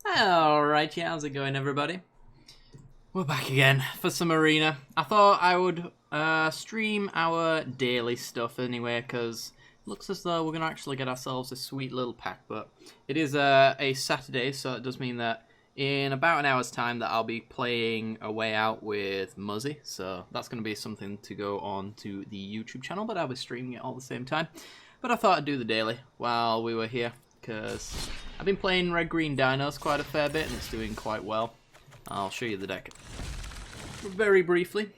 Alright, yeah, how's it going, everybody? We're back again for some arena. I thought I would stream our daily stuff anyway, because it looks as though we're going to actually get ourselves a sweet little pack, but it is a Saturday, so it does mean that in about an hour's time that I'll be playing a way out with Muzzy, so that's going to be something to go on to the YouTube channel, but I'll be streaming it all at the same time. But I thought I'd do the daily while we were here, because I've been playing red-green dinos quite a fair bit, and it's doing quite well. I'll show you the deck very briefly.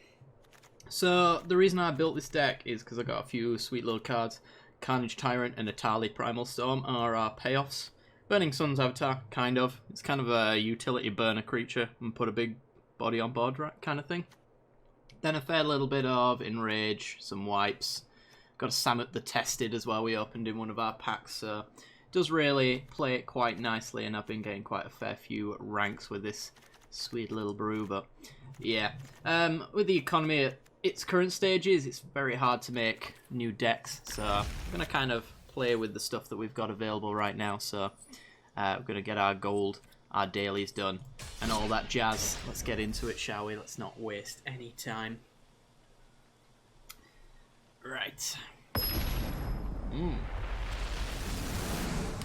So the reason I built this deck is because I got a few sweet little cards. Carnage Tyrant and Atali Primal Storm are our payoffs. Burning Sun's Avatar, kind of. It's kind of a utility burner creature and put a big body on board, right, kind of thing. Then a fair little bit of Enrage, some wipes. Got a Samet the Tested as well, we opened in one of our packs, so it does really play it quite nicely, and I've been getting quite a fair few ranks with this sweet little brew. But yeah, with the economy at its current stages, it's very hard to make new decks, so I'm going to kind of play with the stuff that we've got available right now. So we're going to get our gold, our dailies done, and all that jazz. Let's get into it, shall we? Let's not waste any time. Right.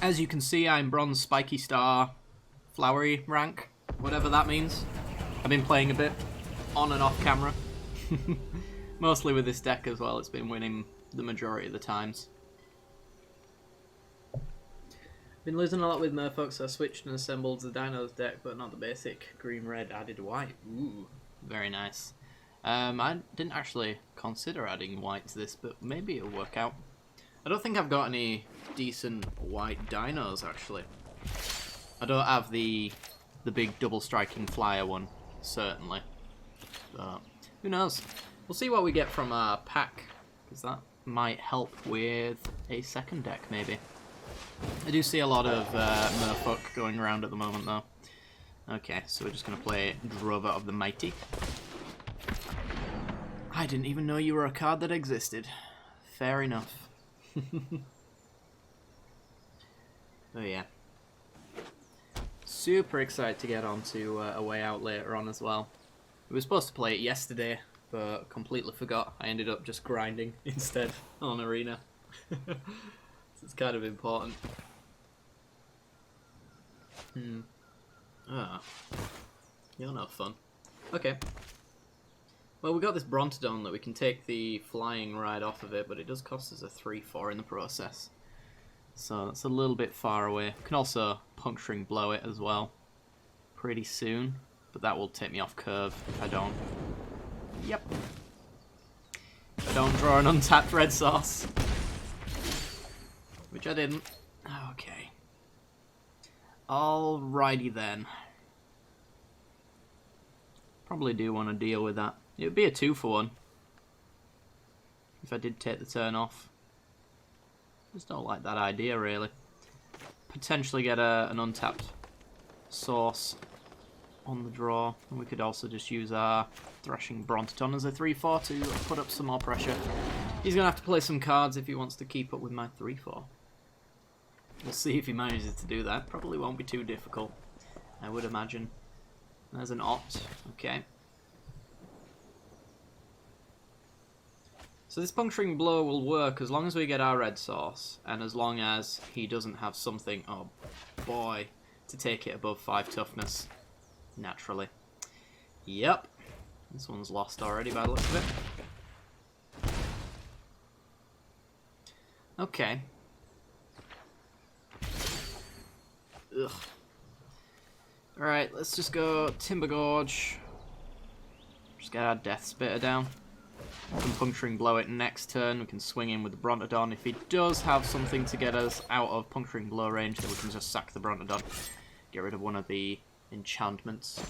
As you can see, I'm bronze spiky star flowery rank, whatever that means. I've been playing a bit on and off camera. Mostly with this deck as well, it's been winning the majority of the times. Been losing a lot with Merfolk, so I switched and assembled the Dinos deck, but not the basic green-red added white. Ooh, very nice. I didn't actually consider adding white to this, but maybe it'll work out. I don't think I've got any decent white dinos, actually. I don't have the big double striking flyer one, certainly. But who knows? We'll see what we get from our pack, because that might help with a second deck, maybe. I do see a lot of Merfolk going around at the moment, though. Okay, so we're just going to play Drover of the Mighty. I didn't even know you were a card that existed. Fair enough. Oh yeah. Super excited to get on to a way out later on as well. We were supposed to play it yesterday, but completely forgot. I ended up just grinding instead on Arena. So it's kind of important. Ah, you're no fun. Okay. Well, we got this Brontodon that we can take the flying right off of it, but it does cost us a 3/4 in the process. So that's a little bit far away. We can also Puncturing Blow it as well pretty soon, but that will take me off curve if I don't. Yep. If I don't draw an untapped red sauce. Which I didn't. Okay. Alrighty then. Probably do want to deal with that. It would be a 2-for-1 if I did take the turn off. Just don't like that idea, really. Potentially get an untapped source on the draw. And we could also just use our Thrashing Brontodon as a 3/4 to put up some more pressure. He's going to have to play some cards if he wants to keep up with my 3/4. We'll see if he manages to do that. Probably won't be too difficult, I would imagine. There's an Opt. Okay. So this Puncturing Blow will work as long as we get our red source, and as long as he doesn't have something, oh boy, to take it above 5 toughness, naturally. Yep, this one's lost already by the looks of it. Okay. Ugh. Alright, let's just go Timber Gorge. Just get our Death Spitter down. We can Puncturing Blow it next turn. We can swing in with the Brontodon. If he does have something to get us out of Puncturing Blow range, then we can just sack the Brontodon. Get rid of one of the enchantments.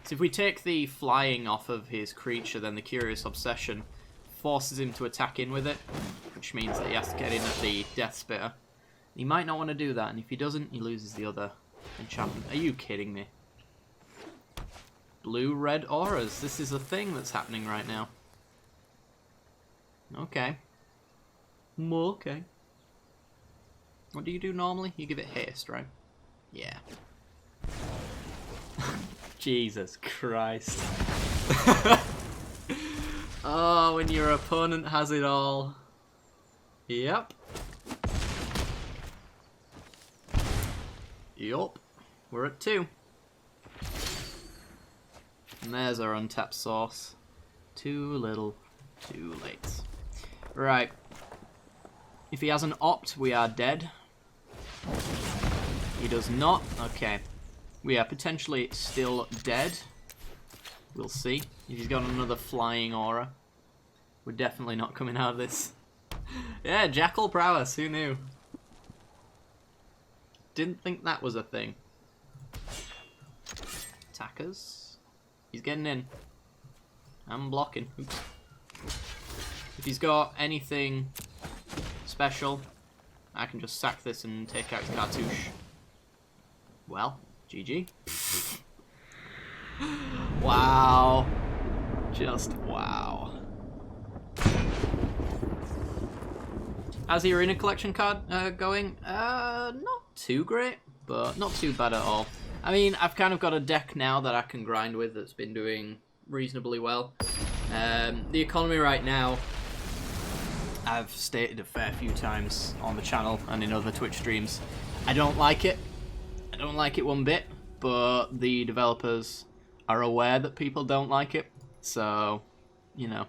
So if we take the flying off of his creature, then the Curious Obsession forces him to attack in with it, which means that he has to get in at the Death Spitter. He might not want to do that, and if he doesn't, he loses the other enchantment. Are you kidding me? Blue-red auras. This is a thing that's happening right now. Okay. Okay. What do you do normally? You give it haste, right? Yeah. Jesus Christ. Oh, when your opponent has it all. Yep. Yup. We're at 2. And there's our untapped source. Too little, too late. Right. If he has an opt, we are dead. He does not. Okay. We are potentially still dead. We'll see. If he's got another flying aura, we're definitely not coming out of this. Yeah, Jackal prowess. Who knew? Didn't think that was a thing. Attackers. He's getting in. I'm blocking. Oops. If he's got anything special, I can just sack this and take out his cartouche. Well, GG. Wow. Just wow. How's the arena collection card going? Not too great, but not too bad at all. I mean, I've kind of got a deck now that I can grind with that's been doing reasonably well. The economy right now, I've stated a fair few times on the channel and in other Twitch streams. I don't like it. I don't like it one bit, but the developers are aware that people don't like it. So, you know,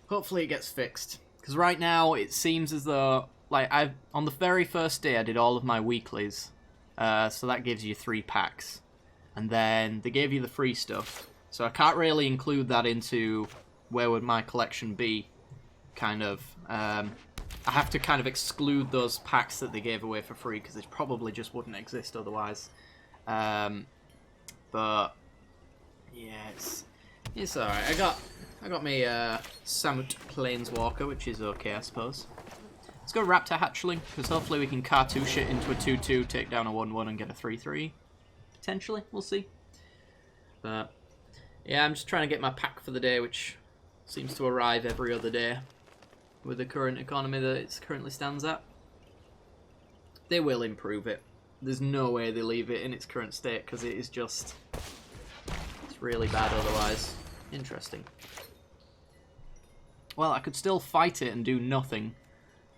hopefully it gets fixed. Because right now it seems as though, like, on the very first day I did all of my weeklies. So that gives you 3 packs. And then they gave you the free stuff. So I can't really include that into where would my collection be, kind of. I have to kind of exclude those packs that they gave away for free because they probably just wouldn't exist otherwise. But yeah, it's alright. I got me Samut Planeswalker, which is okay, I suppose. Let's go Raptor Hatchling, because hopefully we can cartouche it into a 2-2, take down a 1-1 and get a 3-3. Potentially, we'll see. But yeah, I'm just trying to get my pack for the day, which seems to arrive every other day with the current economy that it currently stands at. They will improve it. There's no way they leave it in its current state, because it is just... it's really bad otherwise. Interesting. Well, I could still fight it and do nothing,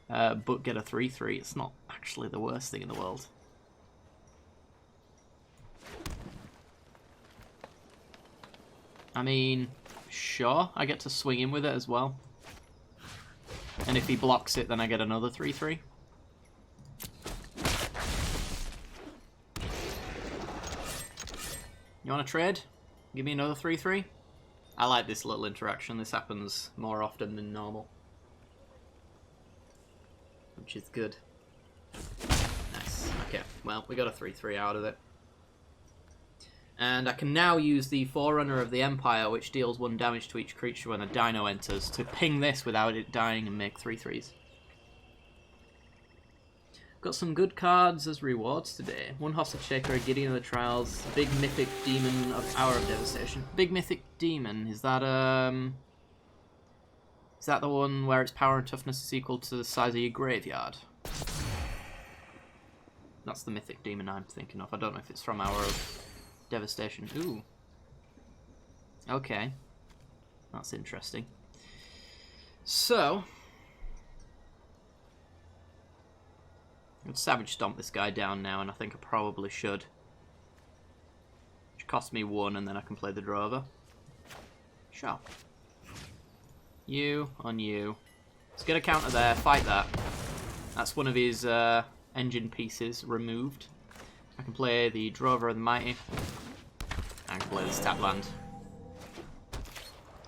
but get a 3-3. It's not actually the worst thing in the world. I mean, sure, I get to swing in with it as well. And if he blocks it, then I get another 3-3. You want to trade? Give me another 3-3? I like this little interaction. This happens more often than normal, which is good. Nice. Okay, well, we got a 3-3 out of it. And I can now use the Forerunner of the Empire, which deals 1 damage to each creature when a dino enters, to ping this without it dying and make 3-3s. Got some good cards as rewards today. 1 Hostage Shaker, a Gideon of the Trials, Big Mythic Demon of Hour of Devastation. Big Mythic Demon, is that the one where its power and toughness is equal to the size of your graveyard? That's the Mythic Demon I'm thinking of. I don't know if it's from Hour of Devastation. Ooh. Okay. That's interesting. So, I'd Savage Stomp this guy down now, and I think I probably should. Which costs me 1, and then I can play the Drover. Sure. You on you. Let's get a counter there. Fight that. That's one of his engine pieces removed. I can play the Drover of the Mighty. I can play the Stat Land.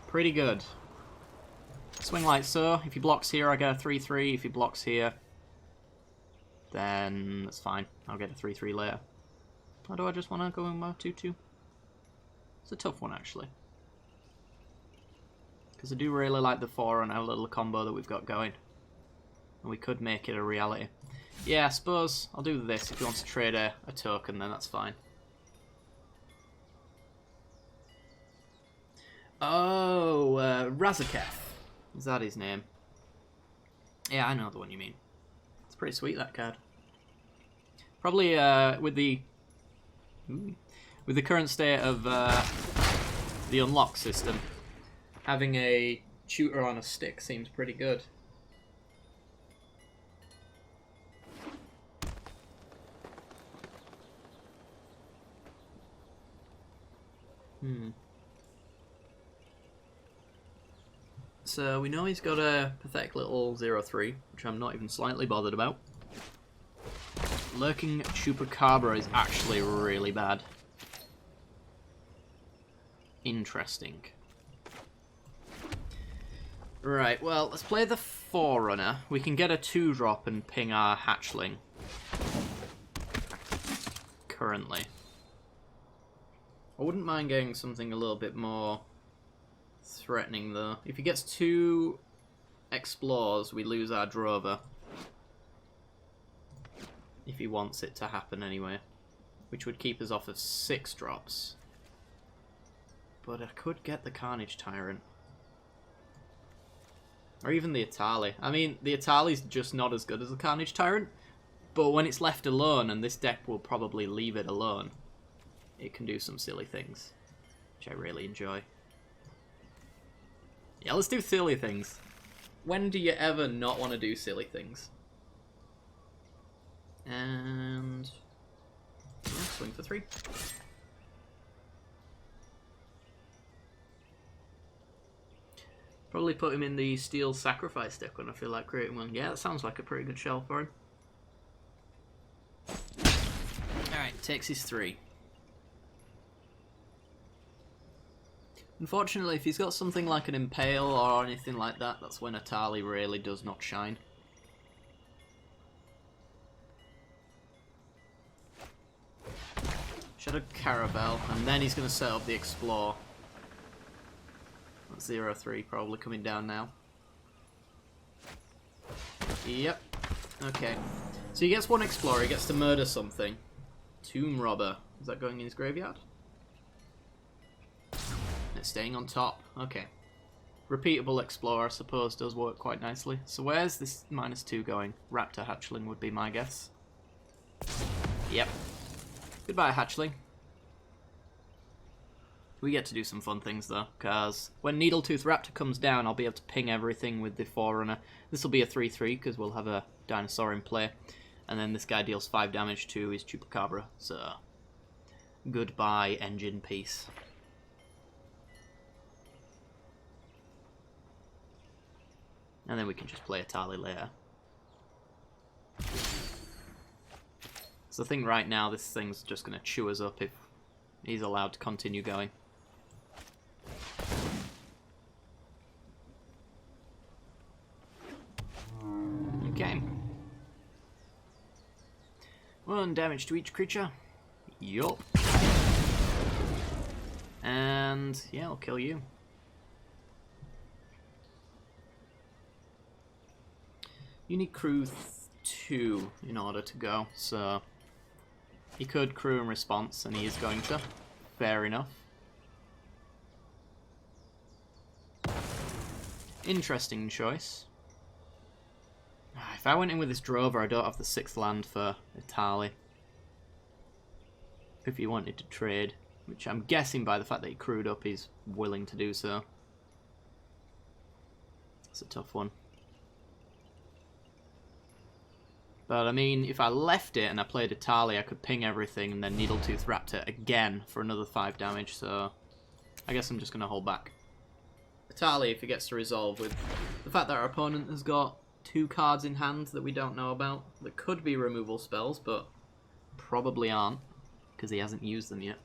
Pretty good. Swing like so. If he blocks here, I get a 3-3. If he blocks here, then that's fine. I'll get a 3-3 later. Or do I just want to go in my 2-2? It's a tough one, actually. Because I do really like the Forerunner little combo that we've got going. And we could make it a reality. Yeah, I suppose I'll do this. If you want to trade a token, then that's fine. Oh, Razaketh. Is that his name? Yeah, I know the one you mean. It's pretty sweet, that card. Probably with the current state of the unlock system, having a shooter on a stick seems pretty good. So we know he's got a pathetic little 0-3, which I'm not even slightly bothered about. Lurking Chupacabra is actually really bad. Interesting. Right, well, let's play the Forerunner. We can get a 2-drop and ping our hatchling. Currently. I wouldn't mind getting something a little bit more threatening, though. If he gets 2 explores, we lose our drover. If he wants it to happen anyway. Which would keep us off of 6 drops. But I could get the Carnage Tyrant. Or even the Atali. I mean, the Atali's just not as good as the Carnage Tyrant. But when it's left alone, and this deck will probably leave it alone, it can do some silly things. Which I really enjoy. Yeah, let's do silly things. When do you ever not want to do silly things? And yeah, swing for 3. Probably put him in the Steel Sacrifice deck when I feel like creating one. Yeah, that sounds like a pretty good shell for him. Alright, takes his 3. Unfortunately, if he's got something like an Impale or anything like that, that's when Atali really does not shine. Shadow Caravel, and then he's going to set up the Explore. That's 0-3 probably coming down now. Yep. Okay. So he gets 1 Explorer, he gets to murder something. Tomb Robber. Is that going in his graveyard? It's staying on top. Okay. Repeatable Explorer, I suppose, does work quite nicely. So where's this -2 going? Raptor Hatchling would be my guess. Yep. Goodbye, Hatchling. We get to do some fun things, though, because when Needletooth Raptor comes down, I'll be able to ping everything with the Forerunner. This will be a 3-3, because we'll have a dinosaur in play. And then this guy deals 5 damage to his Chupacabra, so goodbye, engine piece. And then we can just play Atali later. So I think right now this thing's just going to chew us up if he's allowed to continue going. Okay. 1 damage to each creature. Yup. And yeah, I'll kill you. You need crew 2 in order to go, so he could crew in response, and he is going to. Fair enough. Interesting choice. If I went in with this Drover, I don't have the 6th land for Atali. If he wanted to trade, which I'm guessing by the fact that he crewed up, he's willing to do so. It's a tough one. But I mean, if I left it and I played Atali, I could ping everything and then Needletooth Raptor again for another 5 damage, so I guess I'm just going to hold back. Atali, if he gets to resolve with the fact that our opponent has got 2 cards in hand that we don't know about, that could be removal spells, but probably aren't, because he hasn't used them yet.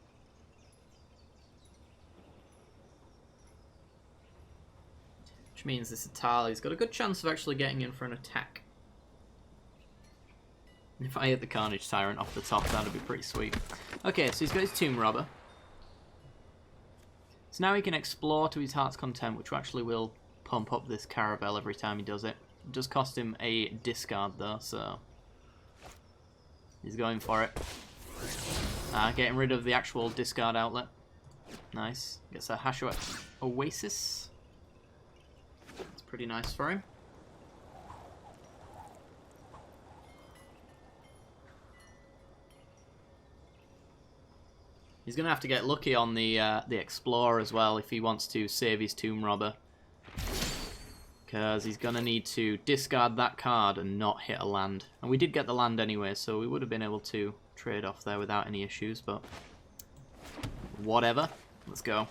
Which means this Atali's got a good chance of actually getting in for an attack. If I hit the Carnage Tyrant off the top, that'd be pretty sweet. Okay, so he's got his Tomb Robber. So now he can explore to his heart's content, which actually will pump up this Caravel every time he does it. It does cost him a discard though, so he's going for it. Getting rid of the actual discard outlet. Nice. Gets a Hashua Oasis. That's pretty nice for him. He's going to have to get lucky on the Explorer as well if he wants to save his Tomb Robber. Because he's going to need to discard that card and not hit a land. And we did get the land anyway, so we would have been able to trade off there without any issues, but whatever. Let's go.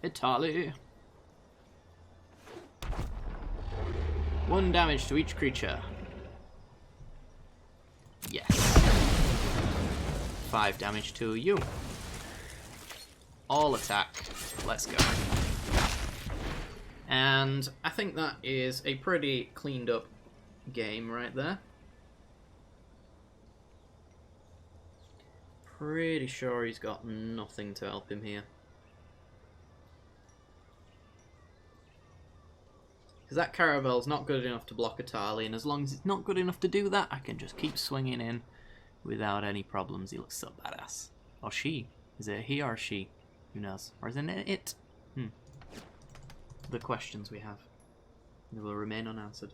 Italy. 1 damage to each creature. Yes. 5 damage to you. All attack. Let's go. And I think that is a pretty cleaned up game right there. Pretty sure he's got nothing to help him here. Because that Caravel's not good enough to block Atali, and as long as it's not good enough to do that, I can just keep swinging in without any problems. He looks so badass. Or she. Is it he or she? Who knows? Or isn't it it? The questions we have. They will remain unanswered.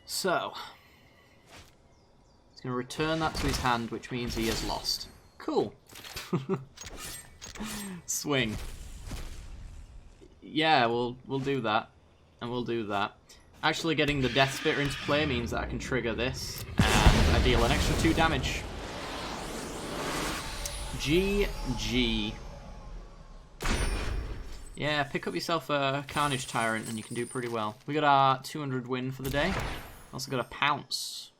So, he's going to return that to his hand, which means he has lost. Cool. Swing. Yeah, we'll do that. And we'll do that. Actually getting the Death Spitter into play means that I can trigger this, and I deal an extra 2 damage. GG. Yeah, pick up yourself a Carnage Tyrant and you can do pretty well. We got our 200 win for the day. Also got a Pounce.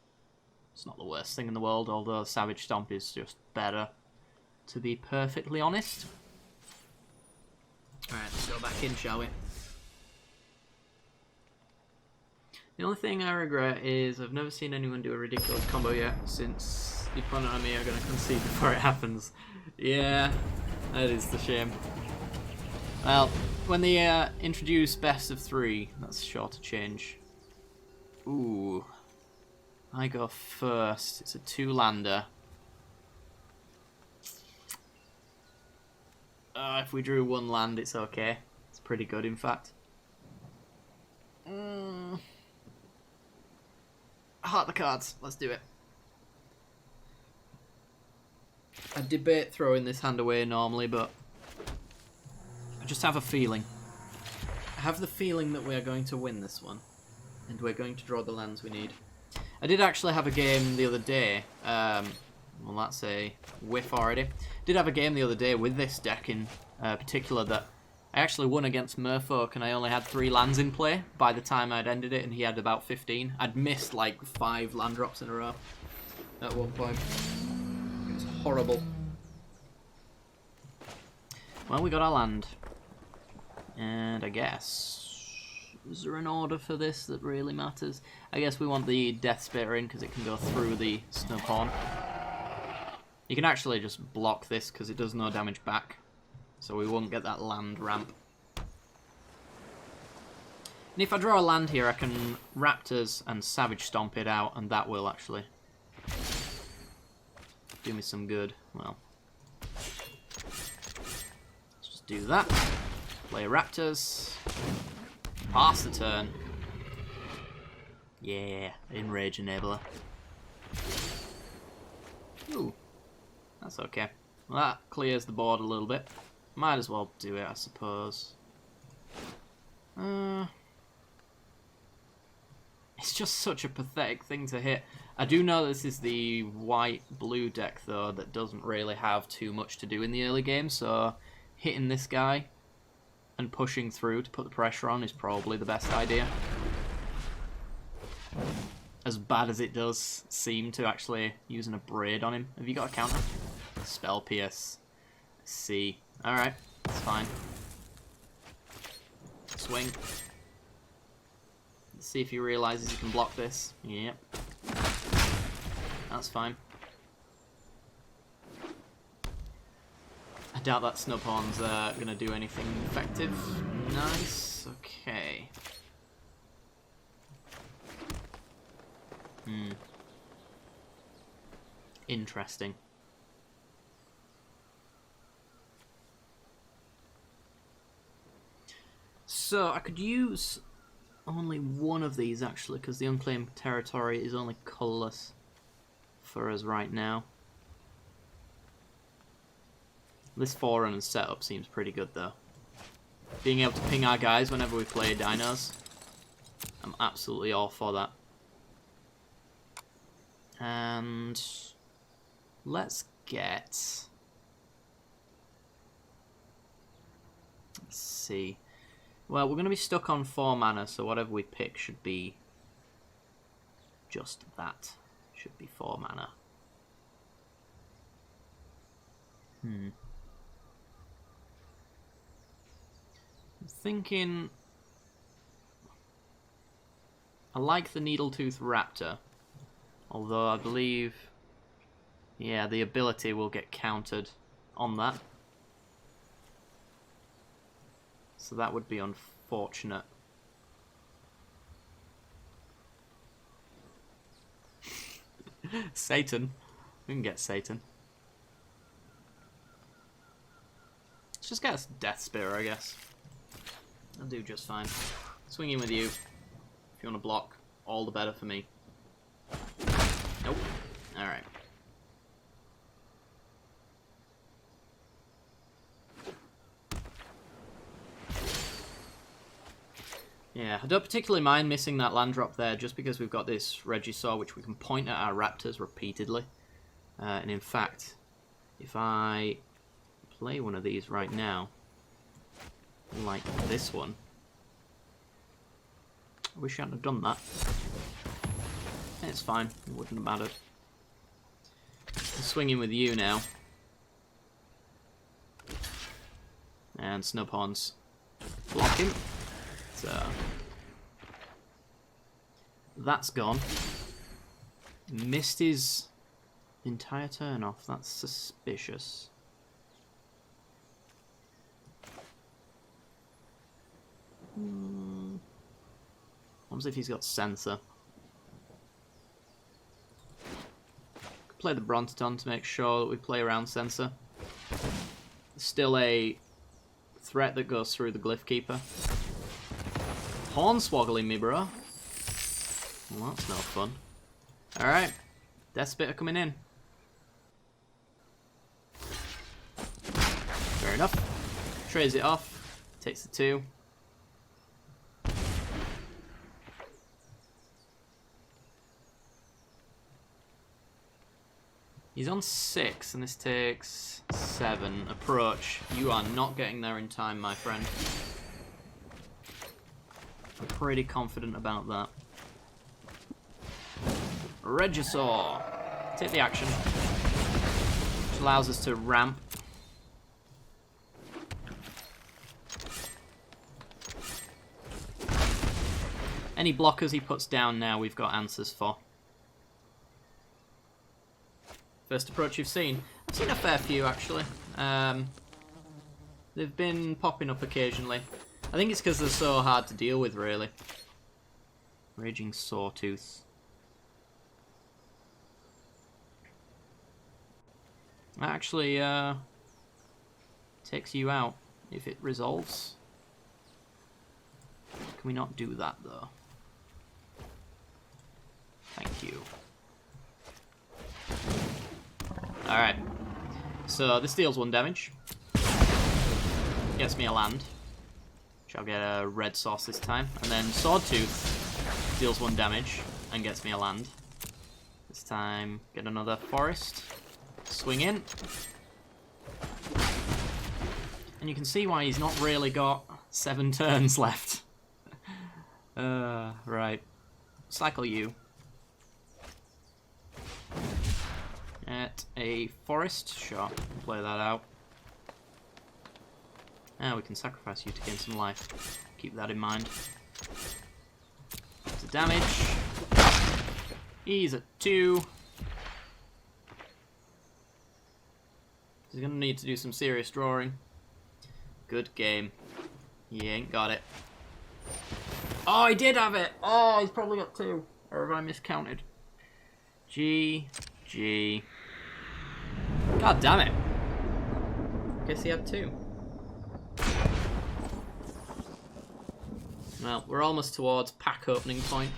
It's not the worst thing in the world, although Savage Stomp is just better, to be perfectly honest. Alright, let's go back in, shall we? The only thing I regret is I've never seen anyone do a ridiculous combo yet, since the opponent and me are going to concede before it happens. Yeah, that is the shame. Well, when they introduce best of 3, that's sure to change. Ooh. I go first. It's a 2-lander. If we drew 1 land, it's okay. It's pretty good, in fact. Heart the cards. Let's do it. I debate throwing this hand away normally, but I just have a feeling. I have the feeling that we are going to win this one, and we're going to draw the lands we need. I did actually have a game the other day. Well, that's a whiff already. Did have a game the other day with this deck in particular that I actually won against Merfolk, and I only had 3 lands in play by the time I'd ended it, and he had about 15. I'd missed like 5 land drops in a row at one point. It was horrible. Well, we got our land. And I guess... is there an order for this that really matters? I guess we want the Death Spitter in because it can go through the Snub Horn. You can actually just block this because it does no damage back. So we won't get that land ramp. And if I draw a land here, I can Raptors and Savage Stomp it out, and that will actually do me some good. Well, let's just do that. Play Raptors. Pass the turn. Yeah, Enrage Enabler. Ooh, that's okay. Well, that clears the board a little bit. Might as well do it, I suppose. It's just such a pathetic thing to hit. I do know this is the white-blue deck, though, that doesn't really have too much to do in the early game, so hitting this guy and pushing through to put the pressure on is probably the best idea. As bad as it does seem to actually using a braid on him. Have you got a counter? Spell Pierce. C. Alright, that's fine. Swing. Let's see if he realizes he can block this. Yep. That's fine. I doubt that Snub Horn's going to do anything effective. Nice. Okay. Interesting. So I could use only one of these actually, because the unclaimed territory is only colourless for us right now. This forerunner setup seems pretty good though. Being able to ping our guys whenever we play Dinos, I'm absolutely all for that. And let's get... Let's see. Well, we're going to be stuck on 4 mana, so whatever we pick should be just that. Should be 4 mana. I'm thinking... I like the Needletooth Raptor, although I believe... Yeah, the ability will get countered on that. So that would be unfortunate. Satan. We can get Satan. Let's just get a Death Spear, I guess. I'll do just fine. Swinging with you. If you want to block, all the better for me. Nope. Alright. Yeah, I don't particularly mind missing that land drop there, just because we've got this Regisaur which we can point at our raptors repeatedly. And in fact, if I play one of these right now, like this one, I wish I hadn't have done that. It's fine, it wouldn't have mattered. I'm swinging with you now. And Snubhorn's blocking. So that's gone. Missed his entire turn off. That's suspicious. What if he's got Sensor? Could play the Brontoton to make sure that we play around Sensor. Still a threat that goes through the Glyph Keeper. Hornswoggling me, bro. Well, that's no fun. Alright. Death Spitter coming in. Fair enough. Trades it off. Takes the 2. He's on 6, and this takes 7. Approach. You are not getting there in time, my friend. I'm pretty confident about that. Regisaur. Take the action. Which allows us to ramp. Any blockers he puts down now, we've got answers for. First approach you've seen. I've seen a fair few, actually. They've been popping up occasionally. I think it's because they're so hard to deal with, really. Raging Sawtooth. That actually takes you out if it resolves. Can we not do that, though? Thank you. Alright. So this deals 1 damage. Gets me a land. Which I'll get a red sauce this time. And then Swordtooth deals 1 damage and gets me a land. This time get another forest. Swing in. And you can see why he's not really got 7 turns left. Right. Cycle you. At a forest. Sure, play that out. Now we can sacrifice you to gain some life. Keep that in mind. That's a damage. He's at 2. He's gonna need to do some serious drawing. Good game. He ain't got it. Oh, he did have it! Oh, he's probably got 2. Or have I miscounted? GG. God damn it. Guess he had 2. Well, we're almost towards pack opening point.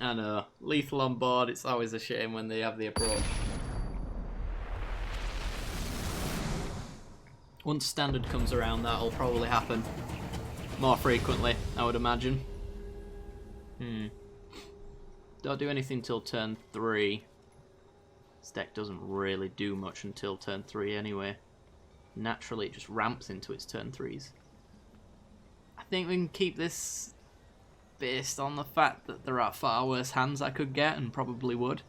I know, lethal on board, it's always a shame when they have the approach. Once standard comes around, that'll probably happen more frequently, I would imagine. Don't do anything till turn 3. This deck doesn't really do much until turn 3 anyway. Naturally, it just ramps into its turn 3s. I think we can keep this based on the fact that there are far worse hands I could get, and probably would.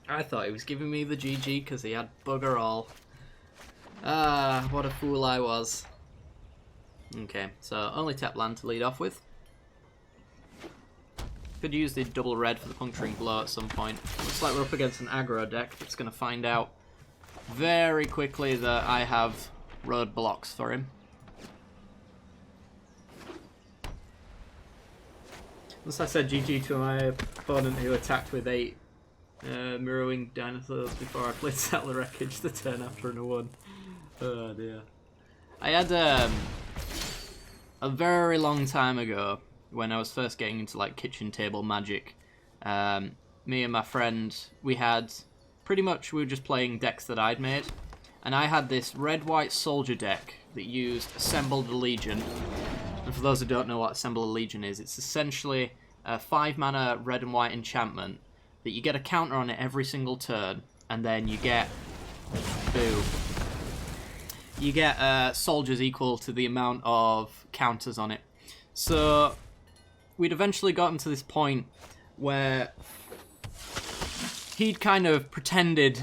I thought he was giving me the GG because he had bugger all. Ah, what a fool I was. Okay, so only tap land to lead off with. Could use the double red for the puncturing blow at some point. Looks like we're up against an aggro deck that's going to find out very quickly that I have roadblocks for him. Once I said GG to my opponent who attacked with 8 mirroring dinosaurs before I played Settler Wreckage the turn after and a 1. Oh dear. I had a very long time ago, when I was first getting into like kitchen table magic, me and my friend, we were just playing decks that I'd made, and I had this red-white soldier deck that used Assemble the Legion. And for those who don't know what Assemble the Legion is, it's essentially a 5-mana red and white enchantment that you get a counter on it every single turn, and then you get you get soldiers equal to the amount of counters on it. So we'd eventually gotten to this point where he'd kind of pretended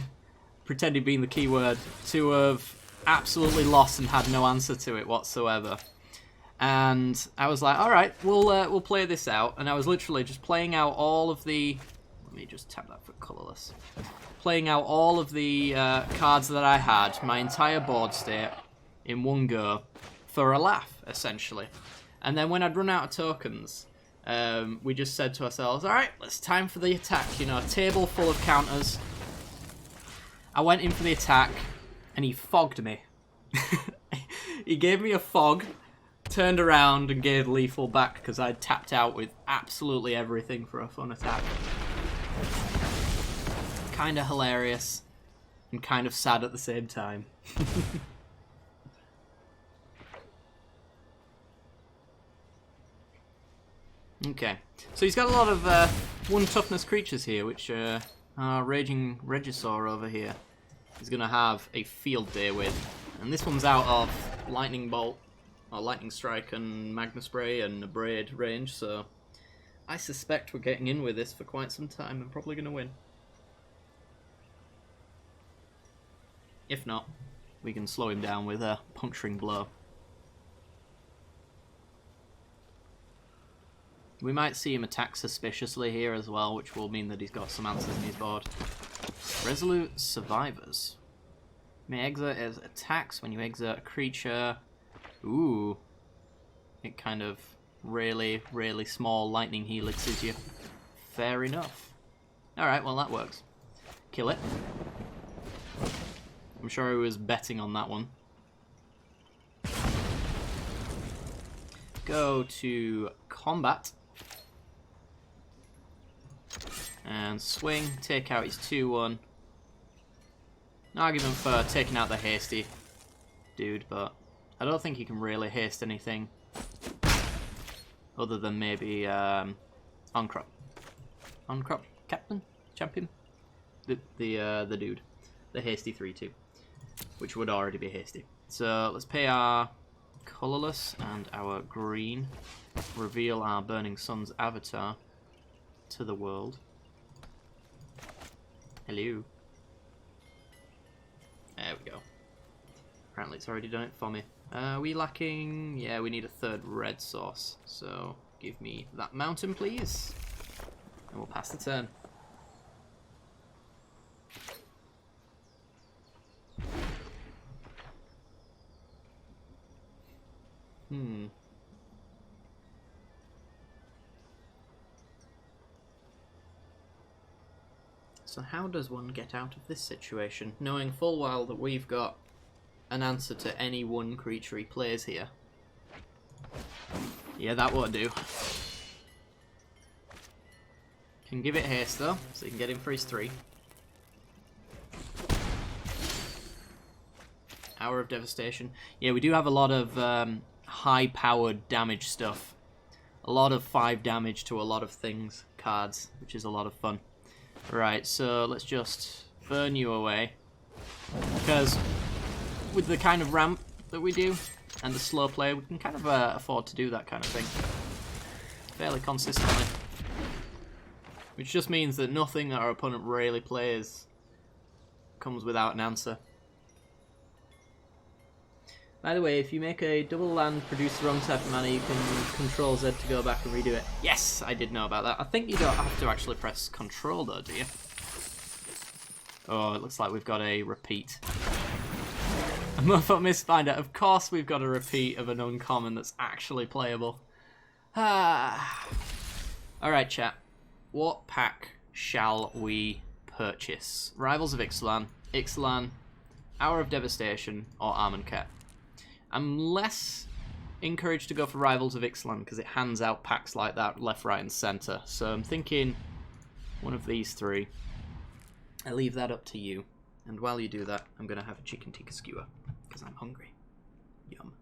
being the key word, to have absolutely lost and had no answer to it whatsoever. And I was like, all right, we'll play this out. And I was literally just playing out all of the... Let me just tap that for colourless. Playing out all of the cards that I had, my entire board state, in one go, for a laugh, essentially. And then when I'd run out of tokens, we just said to ourselves, all right, it's time for the attack. You know, a table full of counters. I went in for the attack, and he fogged me. He gave me a fog, turned around, and gave lethal back because I'd tapped out with absolutely everything for a fun attack. Kind of hilarious, and kind of sad at the same time. Okay, so he's got a lot of 1 toughness creatures here, which our Raging Regisaur over here is going to have a field day with. And this one's out of Lightning Bolt, or Lightning Strike and Magma Spray and Abrade range, so I suspect we're getting in with this for quite some time and probably going to win. If not, we can slow him down with a puncturing blow. We might see him attack suspiciously here as well, which will mean that he's got some answers in his board. Resolute Survivors. May exert as attacks when you exert a creature. Ooh. It kind of really, really small lightning helixes you. Fair enough. Alright, well that works. Kill it. I'm sure he was betting on that one. Go to combat. And swing, take out his 2-1. No argument for taking out the hasty dude, but I don't think he can really haste anything other than maybe Uncrop. Uncrop Captain? Champion? The dude. The hasty 3-2. Which would already be hasty. So let's pay our colourless and our green. Reveal our Burning Sun's avatar to the world. Hello. There we go. Apparently it's already done it for me. Are we lacking... Yeah, we need a 3rd red source. So give me that mountain, please. And we'll pass the turn. So how does one get out of this situation, knowing full well that we've got an answer to any one creature he plays here. Yeah, that won't do. Can give it haste though, so you can get him for his 3. Hour of Devastation. Yeah, we do have a lot of high-powered damage stuff. A lot of 5 damage to a lot of things cards, which is a lot of fun. Right, so let's just burn you away. Because with the kind of ramp that we do, and the slow play, we can kind of afford to do that kind of thing. Fairly consistently. Which just means that nothing that our opponent rarely plays comes without an answer. By the way, if you make a double land, produce the wrong type of mana, you can Control Z to go back and redo it. Yes, I did know about that. I think you don't have to actually press Control though, do you? Oh, it looks like we've got a repeat. A Mofo Misfinder. Of course we've got a repeat of an uncommon that's actually playable. Ah. Alright, chat. What pack shall we purchase? Rivals of Ixalan, Ixalan, Hour of Devastation, or Armenket? I'm less encouraged to go for Rivals of Ixalan because it hands out packs like that left, right, and centre. So I'm thinking one of these 3. I leave that up to you. And while you do that, I'm going to have a chicken tikka skewer because I'm hungry. Yum.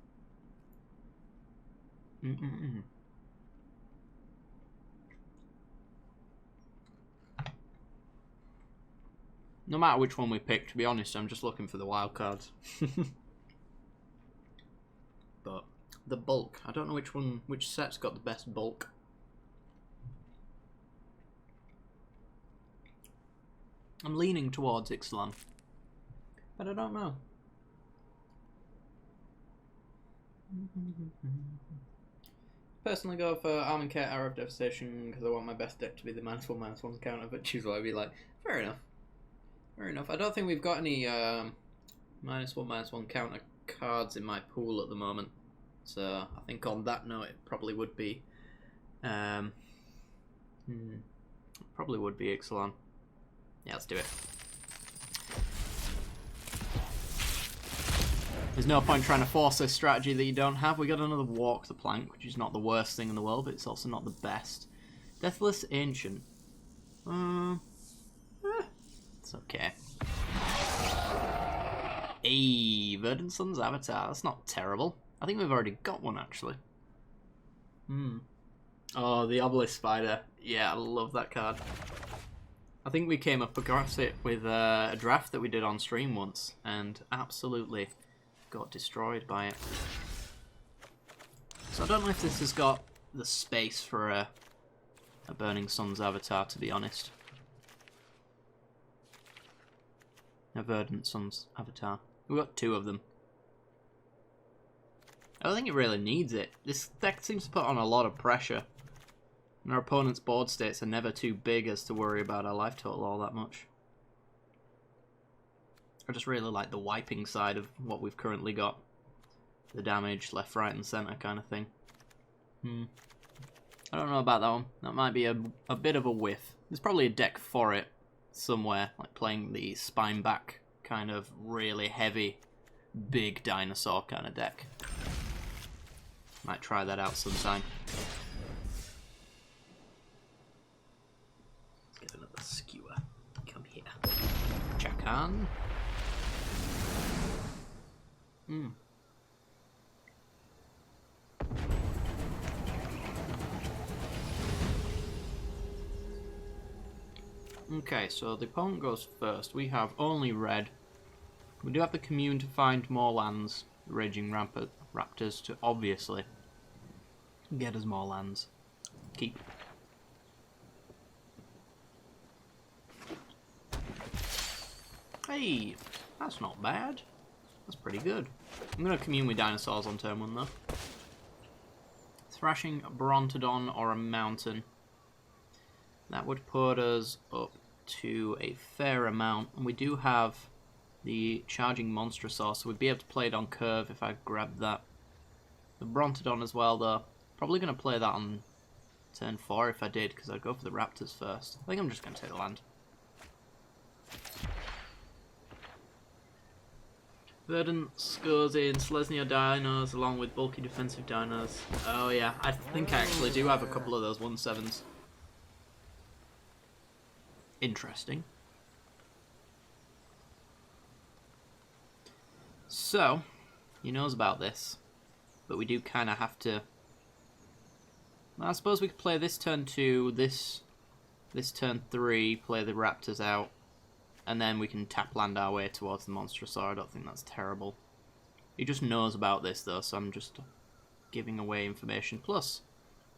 No matter which one we pick, to be honest, I'm just looking for the wild cards. But the bulk, I don't know which set's got the best bulk. I'm leaning towards Ixalan, but I don't know. Personally go for Armenket, Hour of Devastation, because I want my best deck to be the -1/-1 counter, but choose what I'd be like. Fair enough. Fair enough. I don't think we've got any -1/-1 counter cards in my pool at the moment. So I think on that note it probably would be Ixalan. Yeah, let's do it. There's no point trying to force a strategy that you don't have. We got another Walk the Plank, which is not the worst thing in the world, but it's also not the best. Deathless Ancient. It's okay. Hey, Verdant Sun's Avatar. That's not terrible. I think we've already got one, actually. Oh, the Obelisk Spider. Yeah, I love that card. I think we came up across it with a draft that we did on stream once, and absolutely got destroyed by it. So I don't know if this has got the space for a Burning Sun's Avatar, to be honest. A Verdant Sun's Avatar. We've got 2 of them. I don't think it really needs it. This deck seems to put on a lot of pressure. And our opponent's board states are never too big as to worry about our life total all that much. I just really like the wiping side of what we've currently got. The damage, left, right, and centre kind of thing. I don't know about that one. That might be a bit of a whiff. There's probably a deck for it somewhere, like playing the spine back kind of really heavy, big dinosaur kind of deck. Might try that out sometime. Let's get another skewer. Come here. Chakan. Okay, so the opponent goes first. We have only red. We do have the commune to find more lands. The Raging Raptors to obviously get us more lands. Keep. Hey, that's not bad. That's pretty good. I'm going to commune with dinosaurs on turn 1 though. Thrashing Brontodon or a mountain. That would put us up to a fair amount. And we do have the Charging Monstrosaur, so we'd be able to play it on curve if I grabbed that. The Brontodon as well though. Probably going to play that on turn 4 if I did, because I'd go for the Raptors first. I think I'm just going to take the land. Verdant goes in Selesnya dinos along with bulky defensive dinos. Oh yeah, I think I actually do have a couple of those 1/7s. Interesting. So, he knows about this, but we do kind of have to... Well, I suppose we could play this turn 2, this turn 3, play the raptors out, and then we can tap land our way towards the Monstrosaur. I don't think that's terrible. He just knows about this though, so I'm just giving away information. Plus,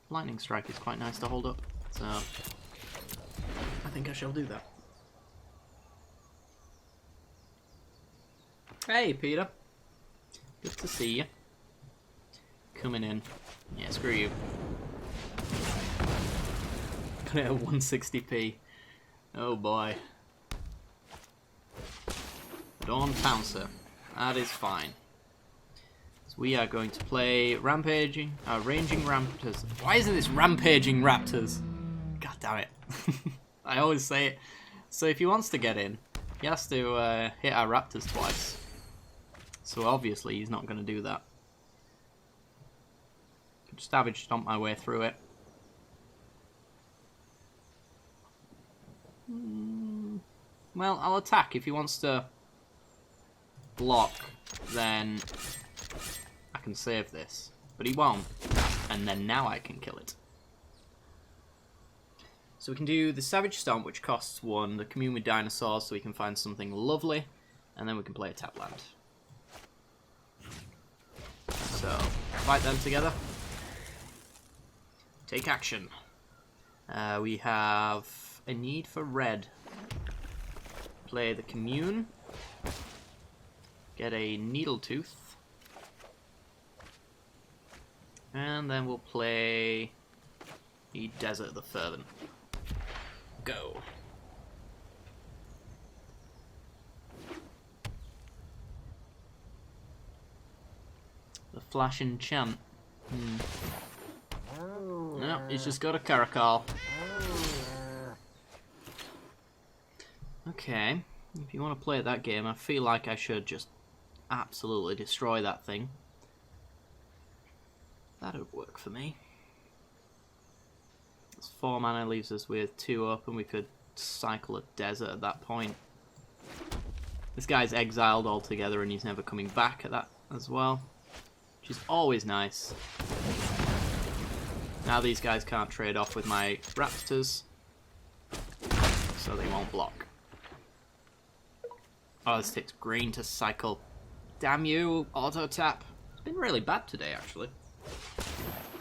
Lightning Strike is quite nice to hold up, so I think I shall do that. Hey, Peter. Good to see you. Coming in. Yeah, screw you. Got it at 160p. Oh boy. Dawn Pouncer. That is fine. So we are going to play Ranging Raptors. Why isn't this Rampaging Raptors? God damn it. I always say it. So if he wants to get in, he has to hit our Raptors twice. So obviously he's not going to do that. Just Savage Stomp my way through it. Well, I'll attack. If he wants to block, then I can save this. But he won't. And then now I can kill it. So we can do the Savage Stomp, which costs 1, the Commune with Dinosaurs, so we can find something lovely, and then we can play a tap land. So, fight them together. Take action. We have a need for red. Play the Commune. Get a Needle Tooth. And then we'll play the Desert of the Fervent. Go. The Flash Enchant. No, he's just got a Caracal. Okay, if you want to play that game, I feel like I should just absolutely destroy that thing. That would work for me. It's 4 mana, leaves us with 2 open. We could cycle a desert at that point. This guy's exiled altogether and he's never coming back at that as well, which is always nice. Now these guys can't trade off with my raptors, so they won't block. Oh, this takes green to cycle. Damn you, auto tap. It's been really bad today, actually.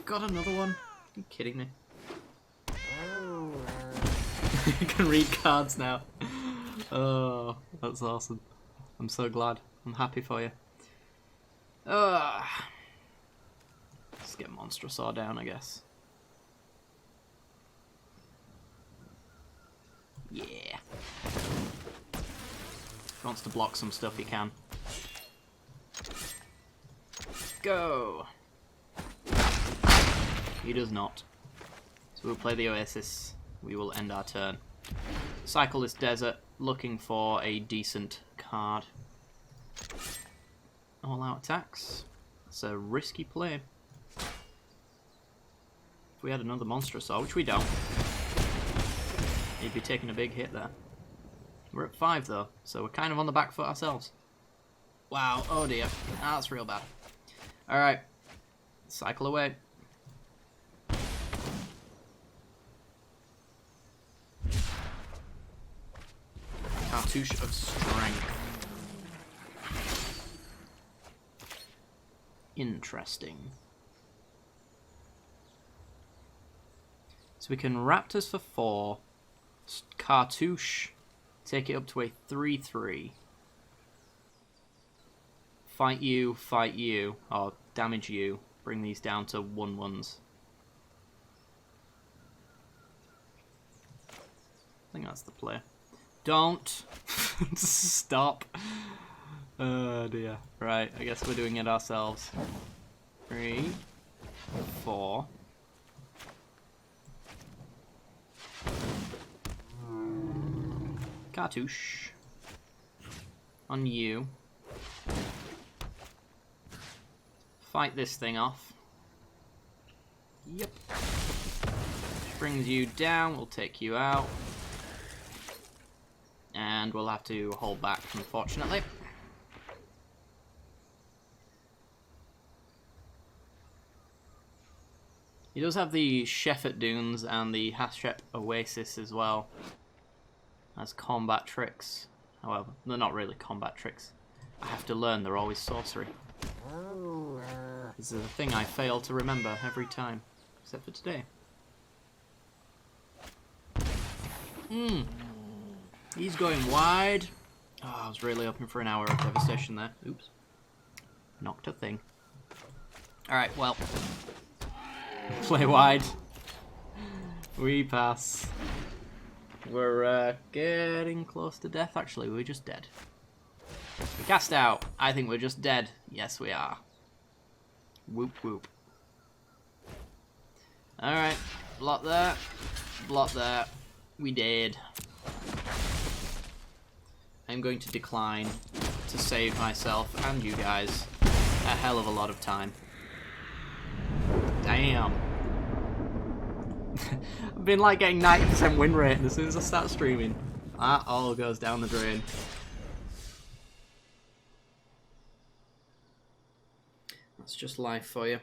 Got another one? Are you kidding me? You can read cards now. Oh, that's awesome. I'm so glad. I'm happy for you. Let's get Monstrosaur down, I guess. Yeah. If he wants to block some stuff, he can. Go! He does not. So we'll play the Oasis. We will end our turn. Cycle this desert, looking for a decent card. All out attacks. That's a risky play. If we had another Monstrosaur, which we don't, he'd be taking a big hit there. We're at 5 though, so we're kind of on the back foot ourselves. Wow, oh dear. That's real bad. Alright. Cycle away. Cartouche of Strength. Interesting. So we can Raptors for 4. Cartouche. Take it up to a 3/3. Fight you, or damage you. Bring these down to 1/1s. I think that's the play. Don't! Stop! Oh dear. Right, I guess we're doing it ourselves. 3, 4. Cartouche. On you. fight this thing off. Yep. Brings you down, we'll take you out. And we'll have to hold back, unfortunately. He does have the Sheffet Dunes and the Hashep Oasis as well as combat tricks. However, they're not really combat tricks. I have to learn they're always sorcery. This is a thing I fail to remember every time, except for today. He's going wide. Oh, I was really hoping for an hour of devastation there. Oops. Knocked a thing. Alright, well. Play wide. We pass. We're getting close to death, actually. We're just dead. We cast out. I think we're just dead. Yes, we are. Whoop, whoop. Alright. Block there. Block there. We did. I'm going to decline to save myself and you guys a hell of a lot of time. Damn. I've been like getting 90% win rate, and as soon as I start streaming, that all goes down the drain. That's just life for you.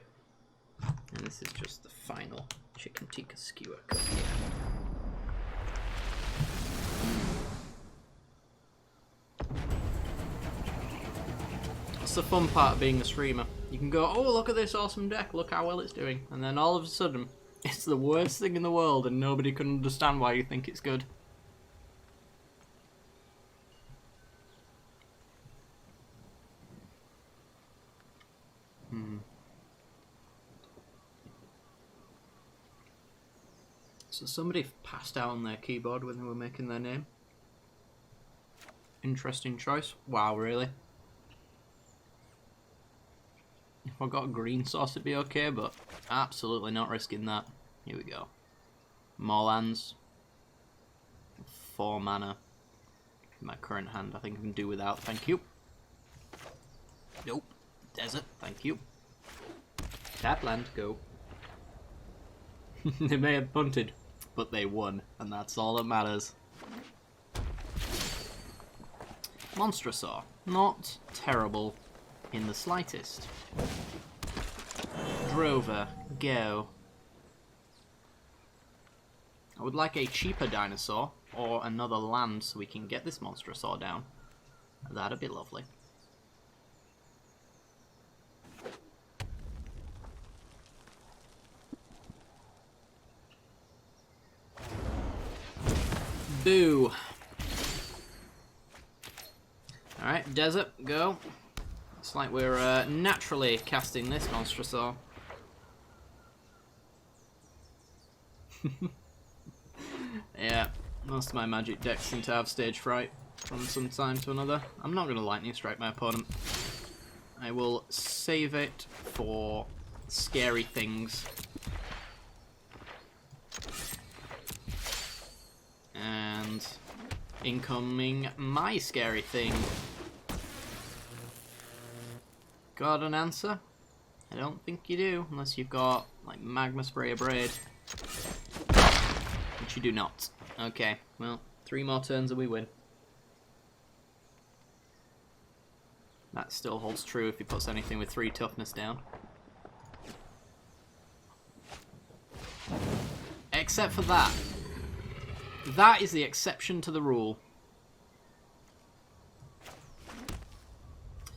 And this is just the final chicken tikka skewer cut here. That's the fun part of being a streamer. You can go, oh, look at this awesome deck, look how well it's doing. And then all of a sudden, it's the worst thing in the world and nobody can understand why you think it's good. So somebody passed out on their keyboard when they were making their name. Interesting choice. Wow, really? If I got a green sauce, it'd be okay, but absolutely not risking that. Here we go. More lands. 4 mana. In my current hand, I think I can do without. Thank you. Nope. Desert. Thank you. Tap land. Go. They may have punted, but they won, and that's all that matters. Monstrosaur. Not terrible in the slightest. Drover, go. I would like a cheaper dinosaur or another land so we can get this Monstrosaur down. That'd be lovely. Boo. Alright, desert, go. It's like we're naturally casting this Monstrosaur. Yeah, most of my magic decks seem to have stage fright from some time to another. I'm not going to lightning strike my opponent. I will save it for scary things. And incoming my scary thing. Got an answer? I don't think you do, unless you've got like Magma Spray or Braid. Which you do not. Okay, well, 3 more turns and we win. That still holds true if he puts anything with 3 toughness down. Except for that. That is the exception to the rule.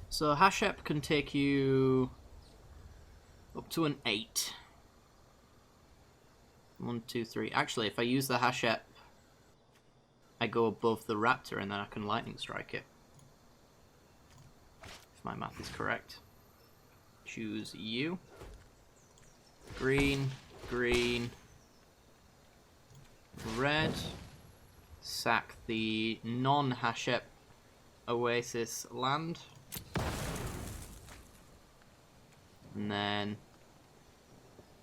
So Hashep can take you up to an 8. 1, 2, 3. Actually, if I use the Hashep, I go above the Raptor and then I can lightning strike it. If my math is correct. Choose you. Green, green, red. Sack the non-Hashep Oasis land. And then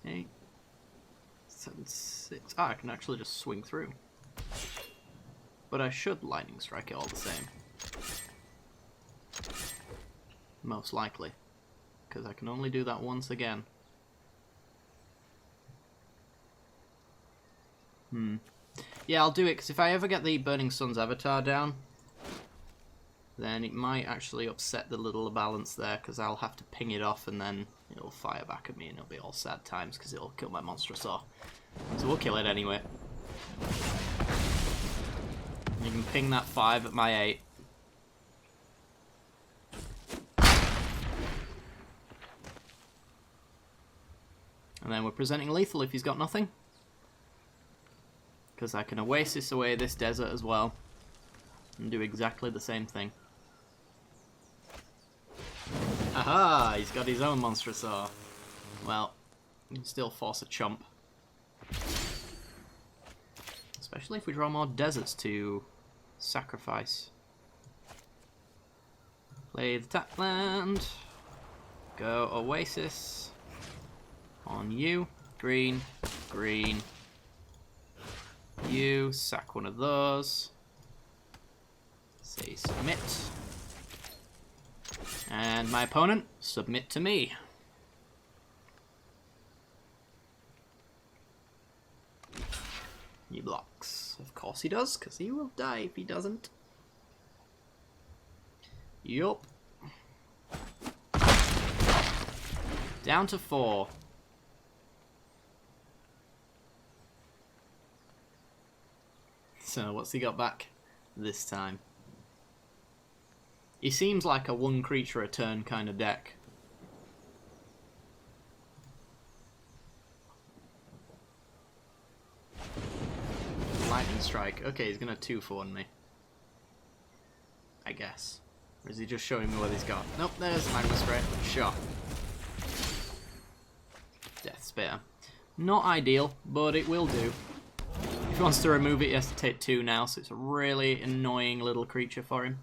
8, 7, 6. Ah, I can actually just swing through. But I should lightning strike it all the same. Most likely. because I can only do that once again. Yeah, I'll do it, because if I ever get the Burning Sun's avatar down, then it might actually upset the little balance there, because I'll have to ping it off and then it'll fire back at me and it'll be all sad times because it'll kill my Monstrosaur. So we'll kill it anyway. You can ping that 5 at my 8. And then we're presenting lethal if he's got nothing. Because I can Oasis away this desert as well. And do exactly the same thing. Aha! He's got his own Monstrosaur. Well, you can still force a chomp. Especially if we draw more deserts to sacrifice. Play the tap land. Go Oasis. On you. Green. Green. You. Sack one of those. Say submit. And my opponent, submit to me. He blocks. Of course he does, because he will die if he doesn't. Yup. Down to 4. So what's he got back this time? He seems like a 1 creature a turn kind of deck. Lightning Strike. Okay, he's gonna 2-4 me. I guess. Or is he just showing me what he's got? Nope, there's Magma Spray. Sure. Death Spear. Not ideal, but it will do. If he wants to remove it, he has to take 2 now, so it's a really annoying little creature for him.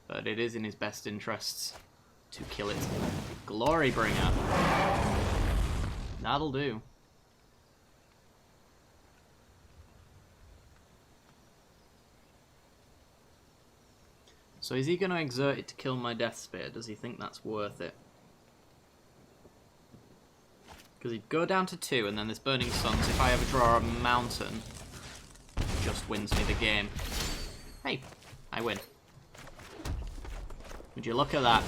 But it is in his best interests to kill it. Glorybringer. That'll do. So is he going to exert it to kill my Death Spear? Does he think that's worth it? Because he'd go down to 2, and then this Burning Suns, if I ever draw a mountain, just wins me the game. Hey, I win. Would you look at that?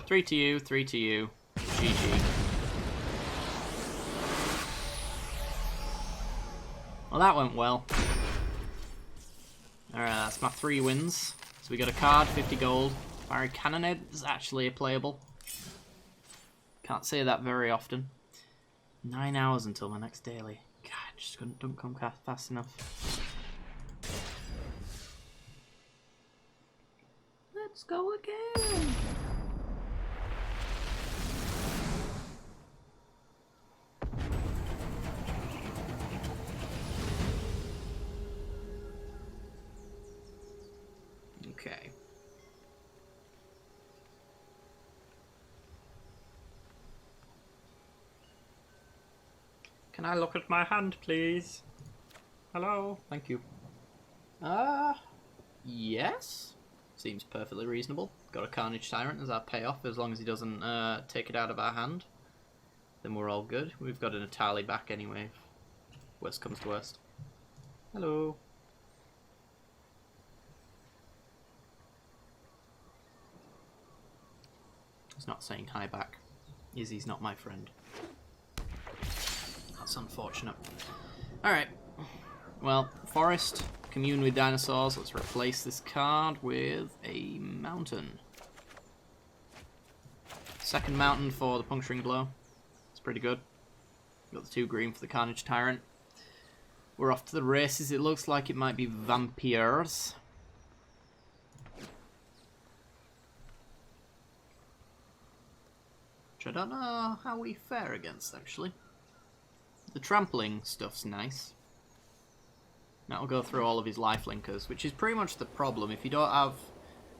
3 to you, 3 to you. GG. Well, that went well. Alright, that's my 3 wins. So we got a card, 50 gold. Fiery Cannonade is actually a playable. Can't say that very often. 9 hours until my next daily. God, just don't come fast enough. Let's go again. Okay. Can I look at my hand, please? Hello? Thank you. Yes? Seems perfectly reasonable. Got a Carnage Tyrant as our payoff, as long as he doesn't take it out of our hand. Then we're all good. We've got an Atali back anyway. Worst comes to worst. Hello. He's not saying hi back. Izzy's not my friend. That's unfortunate. Alright. Well, Forest, commune with dinosaurs. Let's replace this card with a mountain. Second mountain for the Puncturing Blow. It's pretty good. Got the 2 green for the Carnage Tyrant. We're off to the races. It looks like it might be vampires. Which I don't know how we fare against, actually. The trampling stuff's nice. That'll go through all of his life linkers, which is pretty much the problem. If you don't have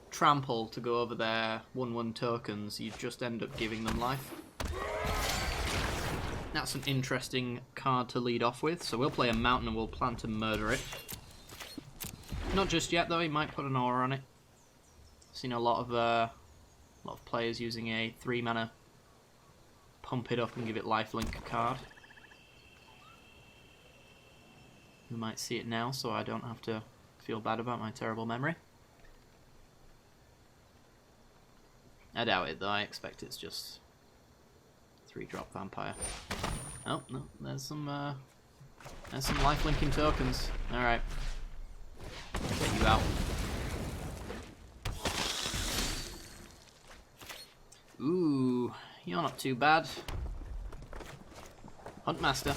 trample to go over their 1/1 tokens, you just end up giving them life. That's an interesting card to lead off with, so we'll play a mountain and we'll plan to murder it. Not just yet though, he might put an aura on it. Seen a lot of players using a 3-mana pump it up and give it lifelink card. We might see it now, so I don't have to feel bad about my terrible memory. I doubt it though. I expect it's just 3-drop vampire. Oh no, there's some lifelinking tokens. All right, get you out. Ooh, you're not too bad. Huntmaster.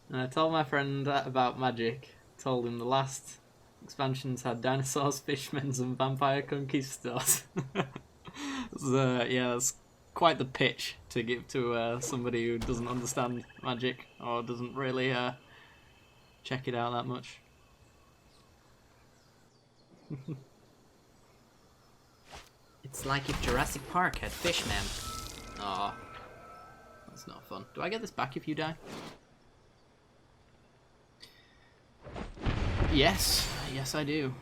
And I told my friend about Magic. Told him the last expansions had dinosaurs, fishmen, and vampire conquistadors. Yeah, that's quite the pitch to give to somebody who doesn't understand Magic or doesn't really check it out that much. It's like if Jurassic Park had fishmen. Aw, that's not fun. Do I get this back if you die? Yes, yes I do.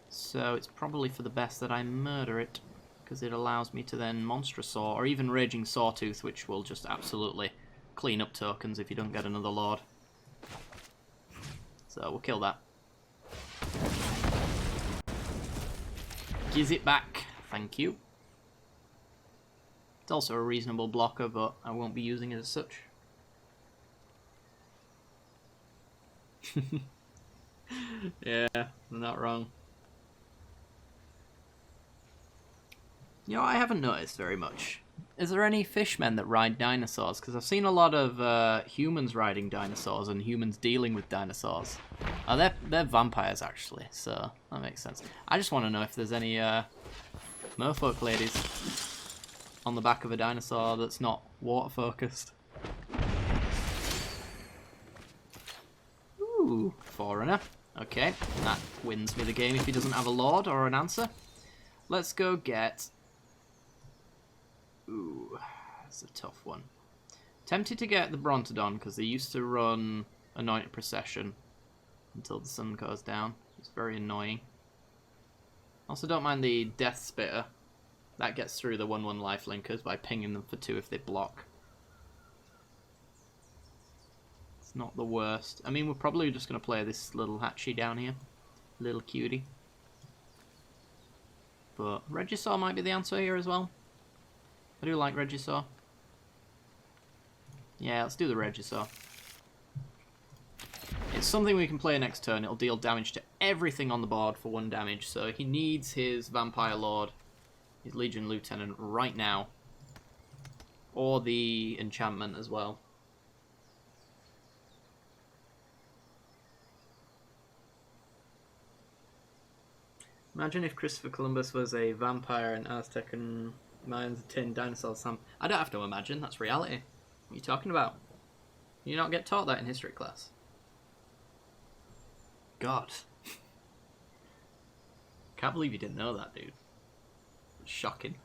So it's probably for the best that I murder it, because it allows me to then Monstrosaur, or even Raging Sawtooth, which will just absolutely clean up tokens if you don't get another Lord. So we'll kill that. Gives it back, thank you. It's also a reasonable blocker, but I won't be using it as such. Yeah, I'm not wrong. You know, I haven't noticed very much. Is there any fishmen that ride dinosaurs? Because I've seen a lot of humans riding dinosaurs and humans dealing with dinosaurs. Oh, they're vampires, actually, so that makes sense. I just want to know if there's any merfolk ladies on the back of a dinosaur that's not water-focused. Ooh, Forerunner. Okay, that wins me the game if he doesn't have a Lord or an answer. Let's go get... Ooh, that's a tough one. Tempted to get the Brontodon because they used to run Anointed Procession until the sun goes down. It's very annoying. Also don't mind the Death Spitter. That gets through the 1/1 lifelinkers by pinging them for 2 if they block. It's not the worst. I mean, we're probably just going to play this little Hatchie down here. Little cutie. But Regisaur might be the answer here as well. I do like Regisaur. Yeah, let's do the Regisaur. It's something we can play next turn. It'll deal damage to everything on the board for 1 damage. So he needs his Vampire Lord, his Legion Lieutenant right now. Or the enchantment as well. Imagine if Christopher Columbus was a vampire and Aztec and Mayans a tin dinosaur. I don't have to imagine, that's reality. What are you talking about? You not get taught that in history class? God. Can't believe you didn't know that, dude. Shocking.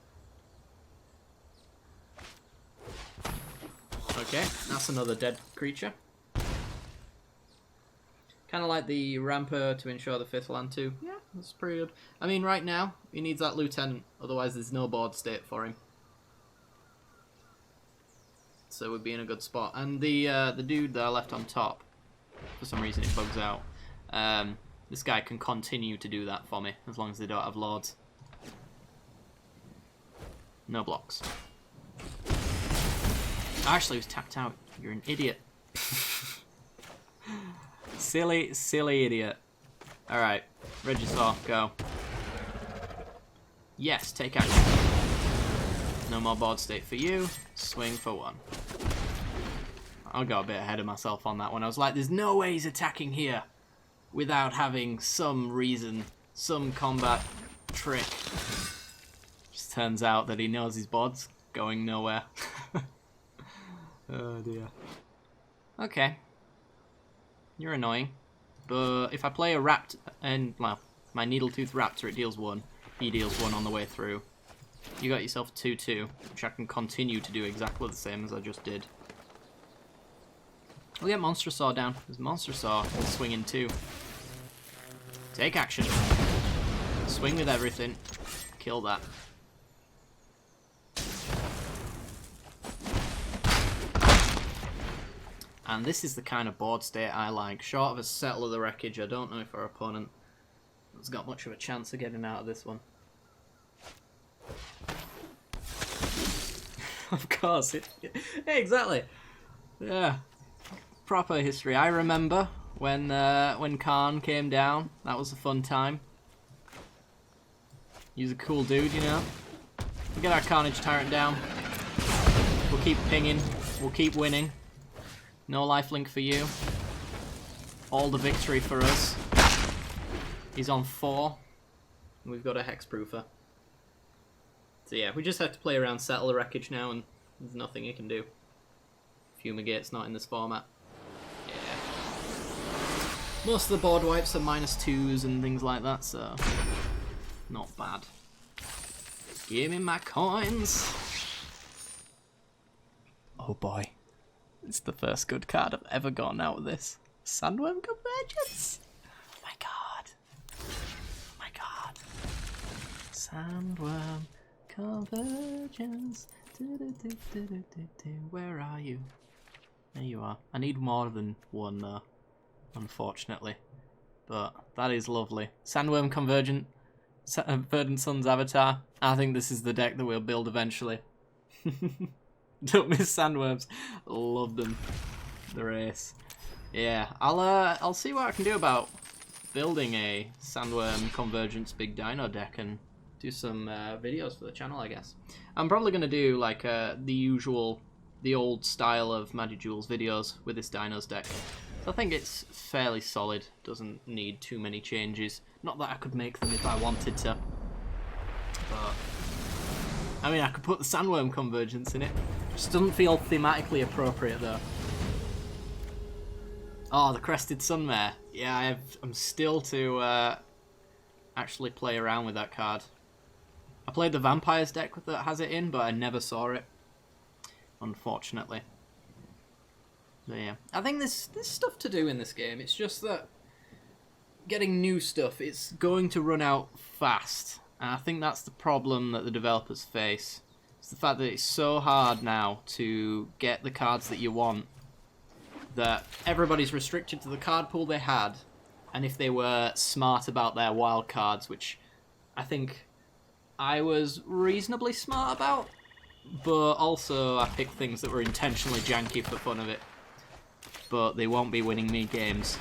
Okay, that's another dead creature. Kind of like the Ramper to ensure the 5th land too. Yeah, that's pretty good. I mean, right now, he needs that Lieutenant, otherwise there's no board state for him. So we'd be in a good spot. And the dude that I left on top, for some reason it bugs out. This guy can continue to do that for me, as long as they don't have Lords. No blocks. Actually, he was tapped out. You're an idiot. Silly, silly idiot. Alright, Regisaur, go. Yes, take action. No more board state for you. Swing for 1. I got a bit ahead of myself on that one. I was like, there's no way he's attacking here without having some reason, some combat trick. Just turns out that he knows his board's going nowhere. Oh dear. Okay. You're annoying. But if I play a Rapt and, well, my Needletooth Raptor, it deals 1. He deals 1 on the way through. You got yourself a 2/2, which I can continue to do exactly the same as I just did. We'll get Monster Saw down, because Monster Saw will swing in too. Take action. Swing with everything. Kill that. And this is the kind of board state I like. Short of a Settle of the Wreckage, I don't know if our opponent has got much of a chance of getting out of this one. Of course. Exactly. Yeah. Proper history. I remember when Khan came down. That was a fun time. He's a cool dude, you know. We'll get our Carnage Tyrant down. We'll keep pinging. We'll keep winning. No lifelink for you. All the victory for us. He's on 4. We've got a Hexproofer. So yeah, we just have to play around Settle the Wreckage now, and there's nothing you can do. Fumigate's not in this format. Yeah. Most of the board wipes are -2s and things like that, so not bad. Give me my coins. Oh boy. It's the first good card I've ever gotten out of this. Sandworm Convergence! Oh my god. Oh my god. Sandworm Convergence. Where are you? There you are. I need more than one though, unfortunately. But that is lovely. Sandworm Convergent. Verdant Sun's Avatar. I think this is the deck that we'll build eventually. Don't miss sandworms. Love them. The race. Yeah, I'll see what I can do about building a Sandworm Convergence Big Dino deck and do some videos for the channel, I guess. I'm probably going to do like the old style of Magic Jewels videos with this Dinos deck. So I think it's fairly solid. Doesn't need too many changes. Not that I could make them if I wanted to. But I mean, I could put the Sandworm Convergence in it. Just doesn't feel thematically appropriate though. Oh, the Crested Sunmare. Yeah, I'm still to actually play around with that card. I played the Vampires deck that has it in, but I never saw it, unfortunately. So yeah, I think there's stuff to do in this game. It's just that getting new stuff, it's going to run out fast. And I think that's the problem that the developers face. It's the fact that it's so hard now to get the cards that you want that everybody's restricted to the card pool they had, and if they were smart about their wild cards, which I think I was reasonably smart about, but also I picked things that were intentionally janky for fun of it, but they won't be winning me games.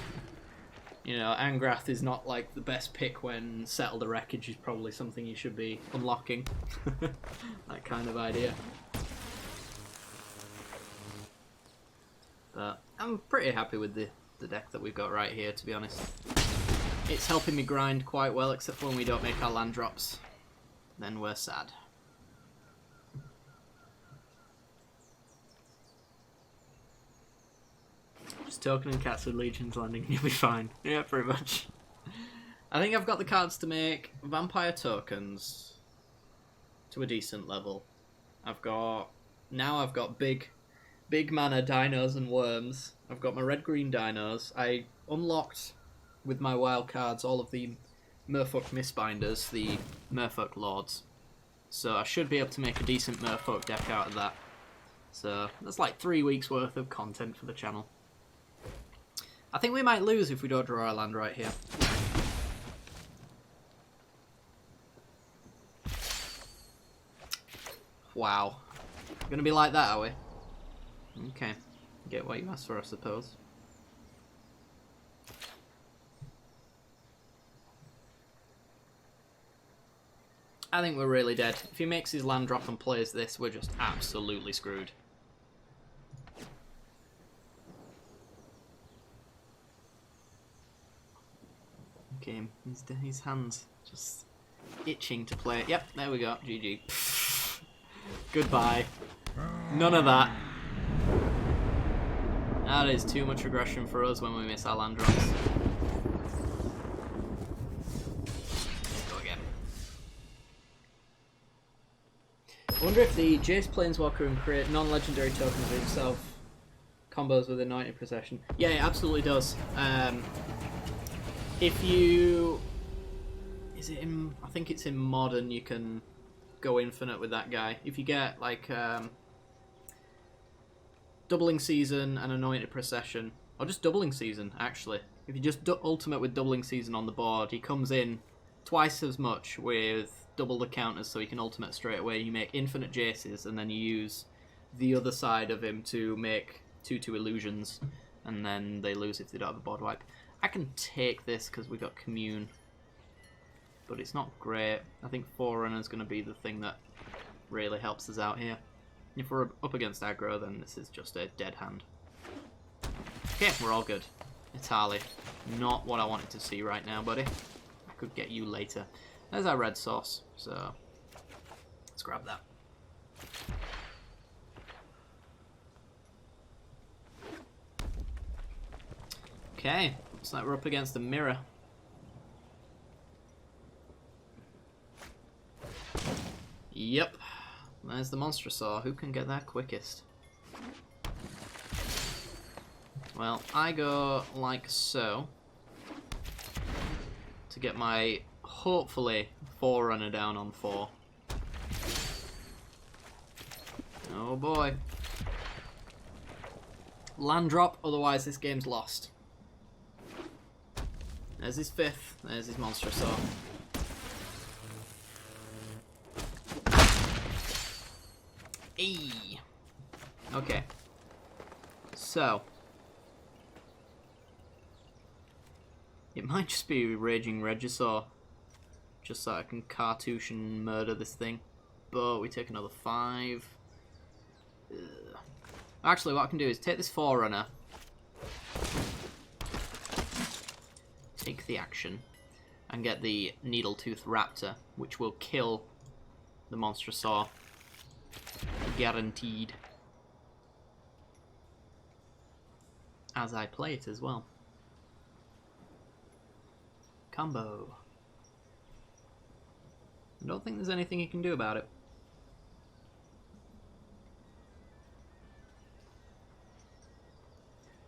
You know, Angrath is not like the best pick when Settle the Wreckage is probably something you should be unlocking. That kind of idea. But I'm pretty happy with the deck that we've got right here, to be honest. It's helping me grind quite well, except for when we don't make our land drops. Then we're sad. Just token and cats with Legion's landing and you'll be fine. Yeah, pretty much. I think I've got the cards to make vampire tokens to a decent level. I've got big mana dinos and worms. I've got my red-green dinos. I unlocked with my wild cards all of the Merfolk Mistbinders, the Merfolk Lords. So I should be able to make a decent Merfolk deck out of that. So that's like 3 weeks worth of content for the channel. I think we might lose if we don't draw our land right here. Wow. Gonna be like that, are we? Okay. Get what you asked for, I suppose. I think we're really dead. If he makes his land drop and plays this, we're just absolutely screwed. Okay, his hands just itching to play it. Yep, there we go. GG. Goodbye. None of that. That is too much aggression for us when we miss our land drops. Go again. I wonder if the Jace Planeswalker can create non-legendary tokens of himself combos with Anointed Procession. Yeah, it absolutely does. If you... Is it in... I think it's in Modern you can go infinite with that guy. If you get, like, Doubling Season and Anointed Procession, or just Doubling Season, actually. If you just ultimate with Doubling Season on the board, he comes in twice as much with double the counters, so you can ultimate straight away. You make infinite Jaces, and then you use the other side of him to make 2/2 illusions, and then they lose if they don't have a board wipe. I can take this because we got Commune, but it's not great. I think Forerunner's going to be the thing that really helps us out here. If we're up against aggro, then this is just a dead hand. Okay, we're all good. Itali, not what I wanted to see right now, buddy. I could get you later. There's our red sauce, so let's grab that. Okay, looks like we're up against the mirror. Yep, there's the Monstrosaur. Who can get that quickest? Well, I go like so to get my, hopefully, Forerunner down on 4. Oh boy. Land drop, otherwise this game's lost. There's his 5th, there's his Monstrosaur. Eee. Okay. So. It might just be Raging Regisaur. Just so I can cartouche and murder this thing. But we take another 5. Ugh. Actually, what I can do is take this Forerunner. Take the action. And get the Needletooth Raptor, which will kill the Monstrosaur. Guaranteed. As I play it as well. Combo. I don't think there's anything you can do about it.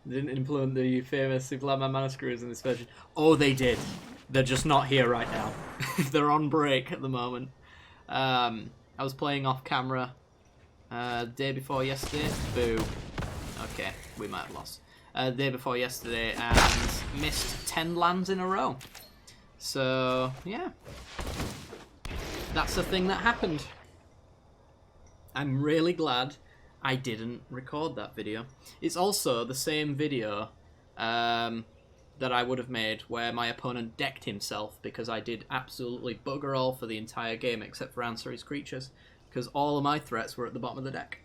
They didn't implement the famous Sublime Mana Screws in this version. Oh, they did. They're just not here right now. They're on break at the moment. I was playing off camera day before yesterday. Boo. Okay, we might have lost. Day before yesterday and missed 10 lands in a row. So, yeah. That's the thing that happened. I'm really glad I didn't record that video. It's also the same video that I would have made where my opponent decked himself because I did absolutely bugger all for the entire game except for answer his creatures because all of my threats were at the bottom of the deck.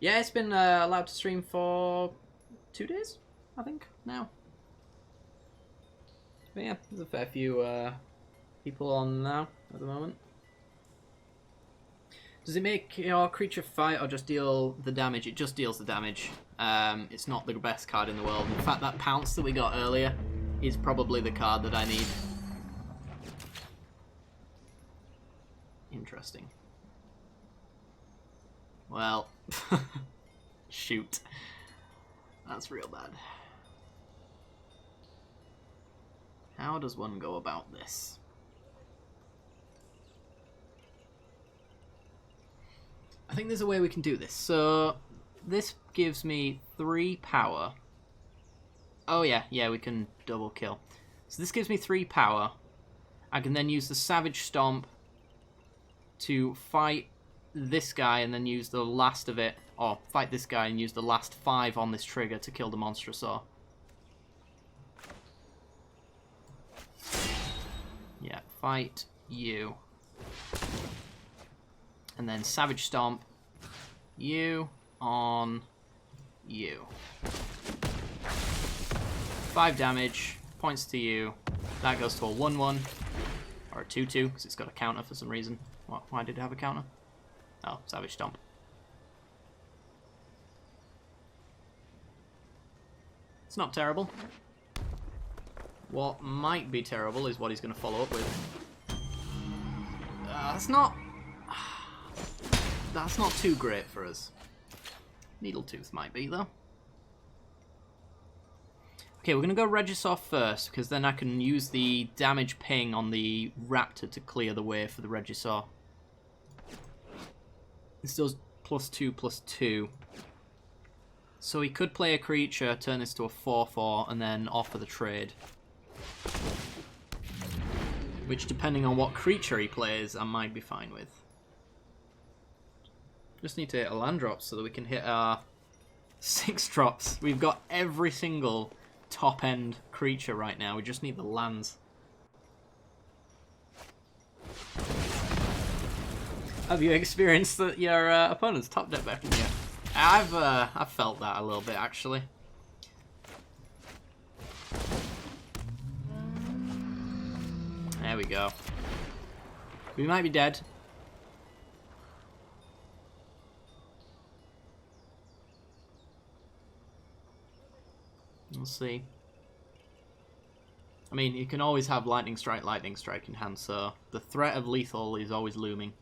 Yeah, it's been allowed to stream for 2 days, I think, now. But yeah, there's a fair few people on now at the moment. Does it make your creature fight or just deal the damage? It just deals the damage. It's not the best card in the world. In fact, that Pounce that we got earlier is probably the card that I need. Interesting. Well, shoot. That's real bad. How does one go about this? I think there's a way we can do this. So, this gives me 3 power. Oh yeah, we can double kill. So this gives me 3 power. I can then use the Savage Stomp to fight this guy and then use the last of it, or fight this guy and use the last 5 on this trigger to kill the Monstrosaur. Yeah, fight you. And then Savage Stomp you on you. 5 damage, points to you. That goes to a 1/1, or a 2/2, because it's got a counter for some reason. Why did it have a counter? Oh, Savage Stomp. It's not terrible. What might be terrible is what he's going to follow up with. That's not too great for us. Needletooth might be, though. Okay, we're going to go Regisaur first, because then I can use the damage ping on the Raptor to clear the way for the Regisaur. This does +2/+2. So he could play a creature, turn this to a 4/4, and then offer the trade. Which, depending on what creature he plays, I might be fine with. Just need to hit a land drop so that we can hit our 6 drops. We've got every single top-end creature right now. We just need the lands. Have you experienced that your opponent's top deck backing you? I've felt that a little bit, actually. There we go. We might be dead. We'll see. I mean, you can always have Lightning Strike in hand, so the threat of lethal is always looming.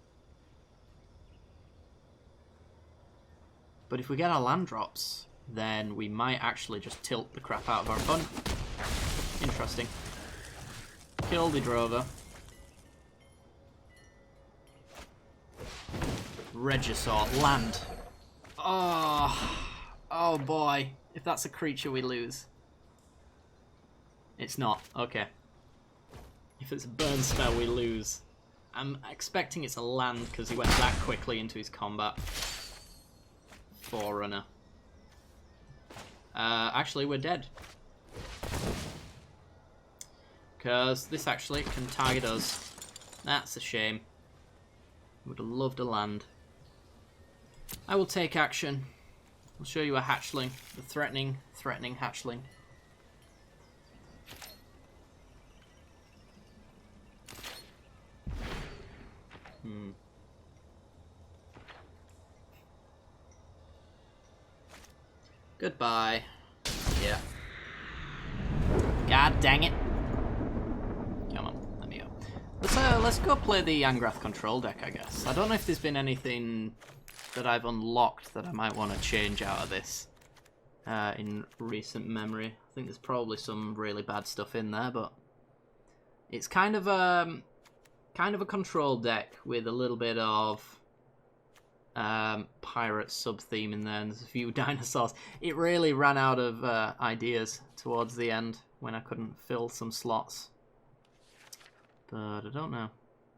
But if we get our land drops, then we might actually just tilt the crap out of our opponent. Interesting. Kill the Drover. Regisaur, land. Oh boy. If that's a creature, we lose. It's not. Okay. If it's a burn spell, we lose. I'm expecting it's a land because he went that quickly into his combat. Forerunner. Actually, we're dead. Because this actually can target us. That's a shame. Would have loved a land. I will take action. I'll show you a hatchling. The threatening hatchling. Goodbye. Yeah. God dang it. Come on, let me go. Let's go play the Angrath control deck, I guess. I don't know if there's been anything that I've unlocked that I might want to change out of this in recent memory. I think there's probably some really bad stuff in there, but it's kind of a control deck with a little bit of pirate sub-theme in there, and there's a few dinosaurs. It really ran out of ideas towards the end when I couldn't fill some slots. But I don't know.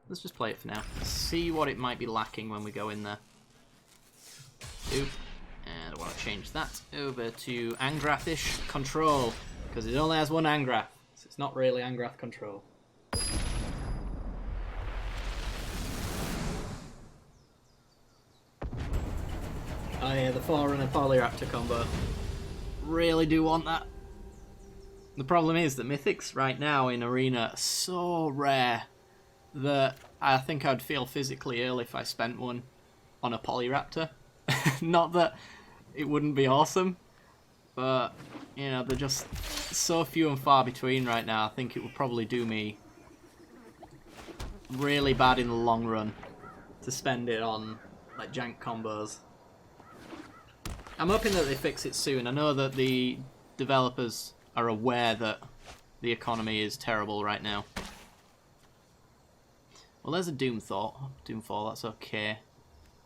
Let's just play it for now. See what it might be lacking when we go in there. Oop. And I want to change that over to Angrathish control, because it only has one Angrath, so it's not really Angrath control. Oh yeah, the Forerunner Polyraptor combo. Really do want that. The problem is that Mythics right now in Arena are so rare that I think I'd feel physically ill if I spent one on a Polyraptor. Not that it wouldn't be awesome, but, you know, they're just so few and far between right now. I think it would probably do me really bad in the long run to spend it on, like, jank combos. I'm hoping that they fix it soon. I know that the developers are aware that the economy is terrible right now. Well, there's a Doomfall, that's okay.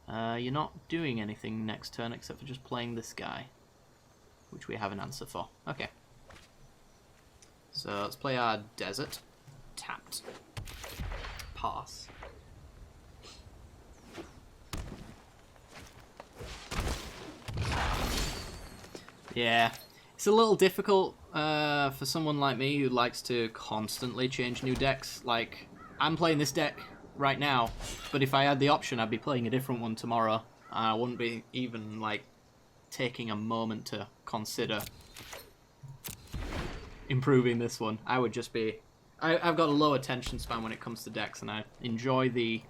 You're not doing anything next turn except for just playing this guy, which we have an answer for. Okay. So let's play our Desert. Tapped. Pass. Yeah, it's a little difficult for someone like me who likes to constantly change new decks. Like, I'm playing this deck right now, but if I had the option, I'd be playing a different one tomorrow. I wouldn't be even, like, taking a moment to consider improving this one. I would just be... I've got a low attention span when it comes to decks, and I enjoy the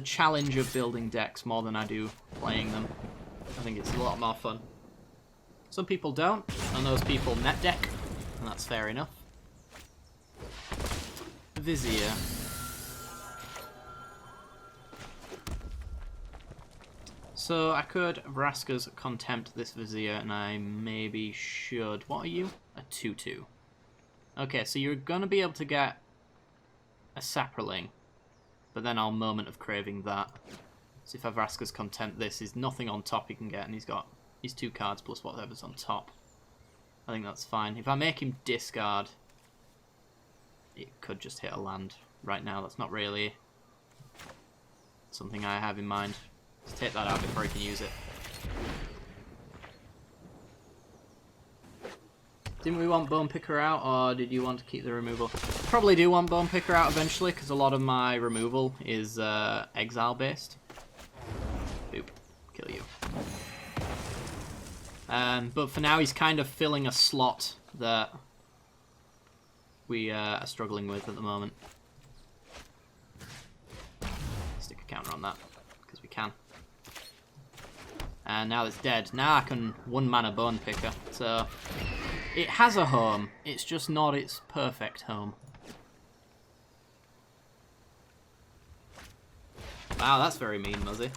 challenge of building decks more than I do playing them. I think it's a lot more fun. Some people don't, and those people net deck, and that's fair enough. Vizier. So I could Vraska's Contempt this Vizier, and I maybe should. What are you? A 2/2. Okay, so you're going to be able to get a Saproling, but then I'll Moment of Craving that. So if I Vraska's Contempt this, is nothing on top he can get, and he's got his 2 cards plus whatever's on top. I think that's fine. If I make him discard, it could just hit a land. Right now, that's not really something I have in mind. Let's take that out before he can use it. Didn't we want Bone Picker out, or did you want to keep the removal? Probably do want Bone Picker out eventually, because a lot of my removal is exile based. Boop. Kill you. But for now, he's kind of filling a slot that we are struggling with at the moment. Stick a counter on that, because we can. And now it's dead. Now I can 1-mana Bone Picker. So it has a home. It's just not its perfect home. Wow, that's very mean, Muzzy.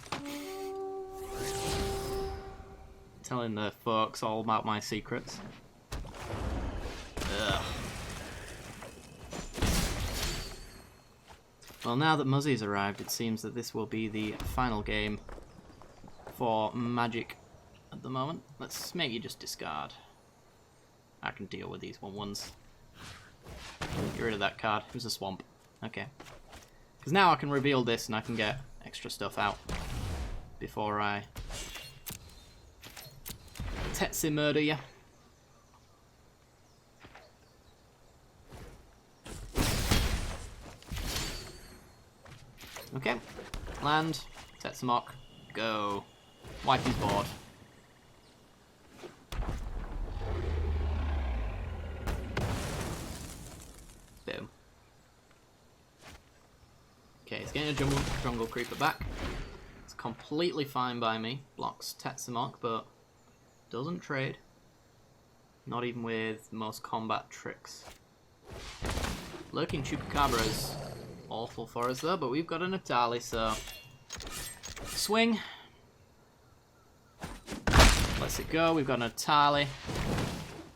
Telling the folks all about my secrets. Ugh. Well, now that Muzzy's arrived, it seems that this will be the final game for Magic at the moment. Let's make you just discard. I can deal with these 1/1s. Get rid of that card. It was a swamp. Okay. Because now I can reveal this and I can get extra stuff out before I Tetsu murder you. Okay. Land. Tetsamok. Go. Wipe his board. Boom. Okay, he's getting a jungle creeper back. It's completely fine by me. Blocks Tetsamok, but doesn't trade. Not even with most combat tricks. Lurking Chupacabra is awful for us though, but we've got a Natali, so swing. Let's it go. We've got a Natali.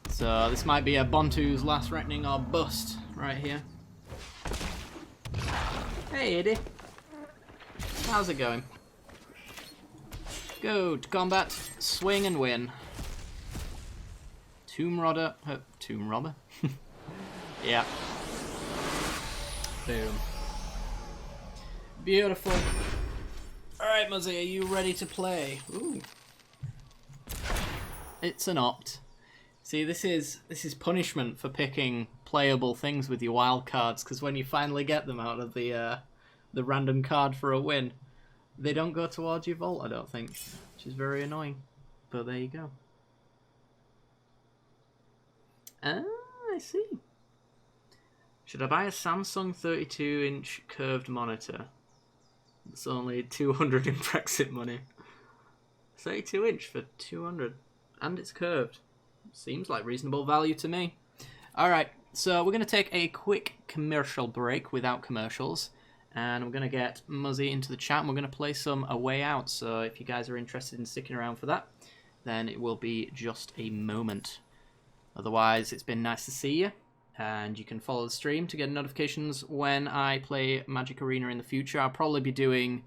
So this might be a Bontu's Last Reckoning or bust right here. Hey, Eddie. How's it going? Go to combat, swing and win. Tomb Robber. Tomb Robber? Yeah. Boom. Beautiful. Alright, Muzzy, are you ready to play? Ooh. It's an opt. See, this is punishment for picking playable things with your wild cards, because when you finally get them out of the random card for a win, they don't go towards your vault, I don't think, which is very annoying. But there you go. Ah, I see. Should I buy a Samsung 32-inch curved monitor? It's only 200 in Brexit money. 32-inch for 200, and it's curved. Seems like reasonable value to me. Alright, so we're going to take a quick commercial break without commercials. And we're going to get Muzzy into the chat and we're going to play some A Way Out. So if you guys are interested in sticking around for that, then it will be just a moment. Otherwise, it's been nice to see you. And you can follow the stream to get notifications when I play Magic Arena in the future. I'll probably be doing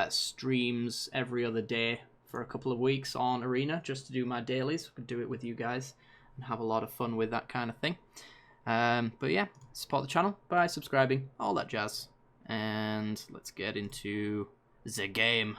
streams every other day for a couple of weeks on Arena, just to do my dailies. I can do it with you guys and have a lot of fun with that kind of thing. But yeah, support the channel by subscribing, all that jazz. And let's get into the game.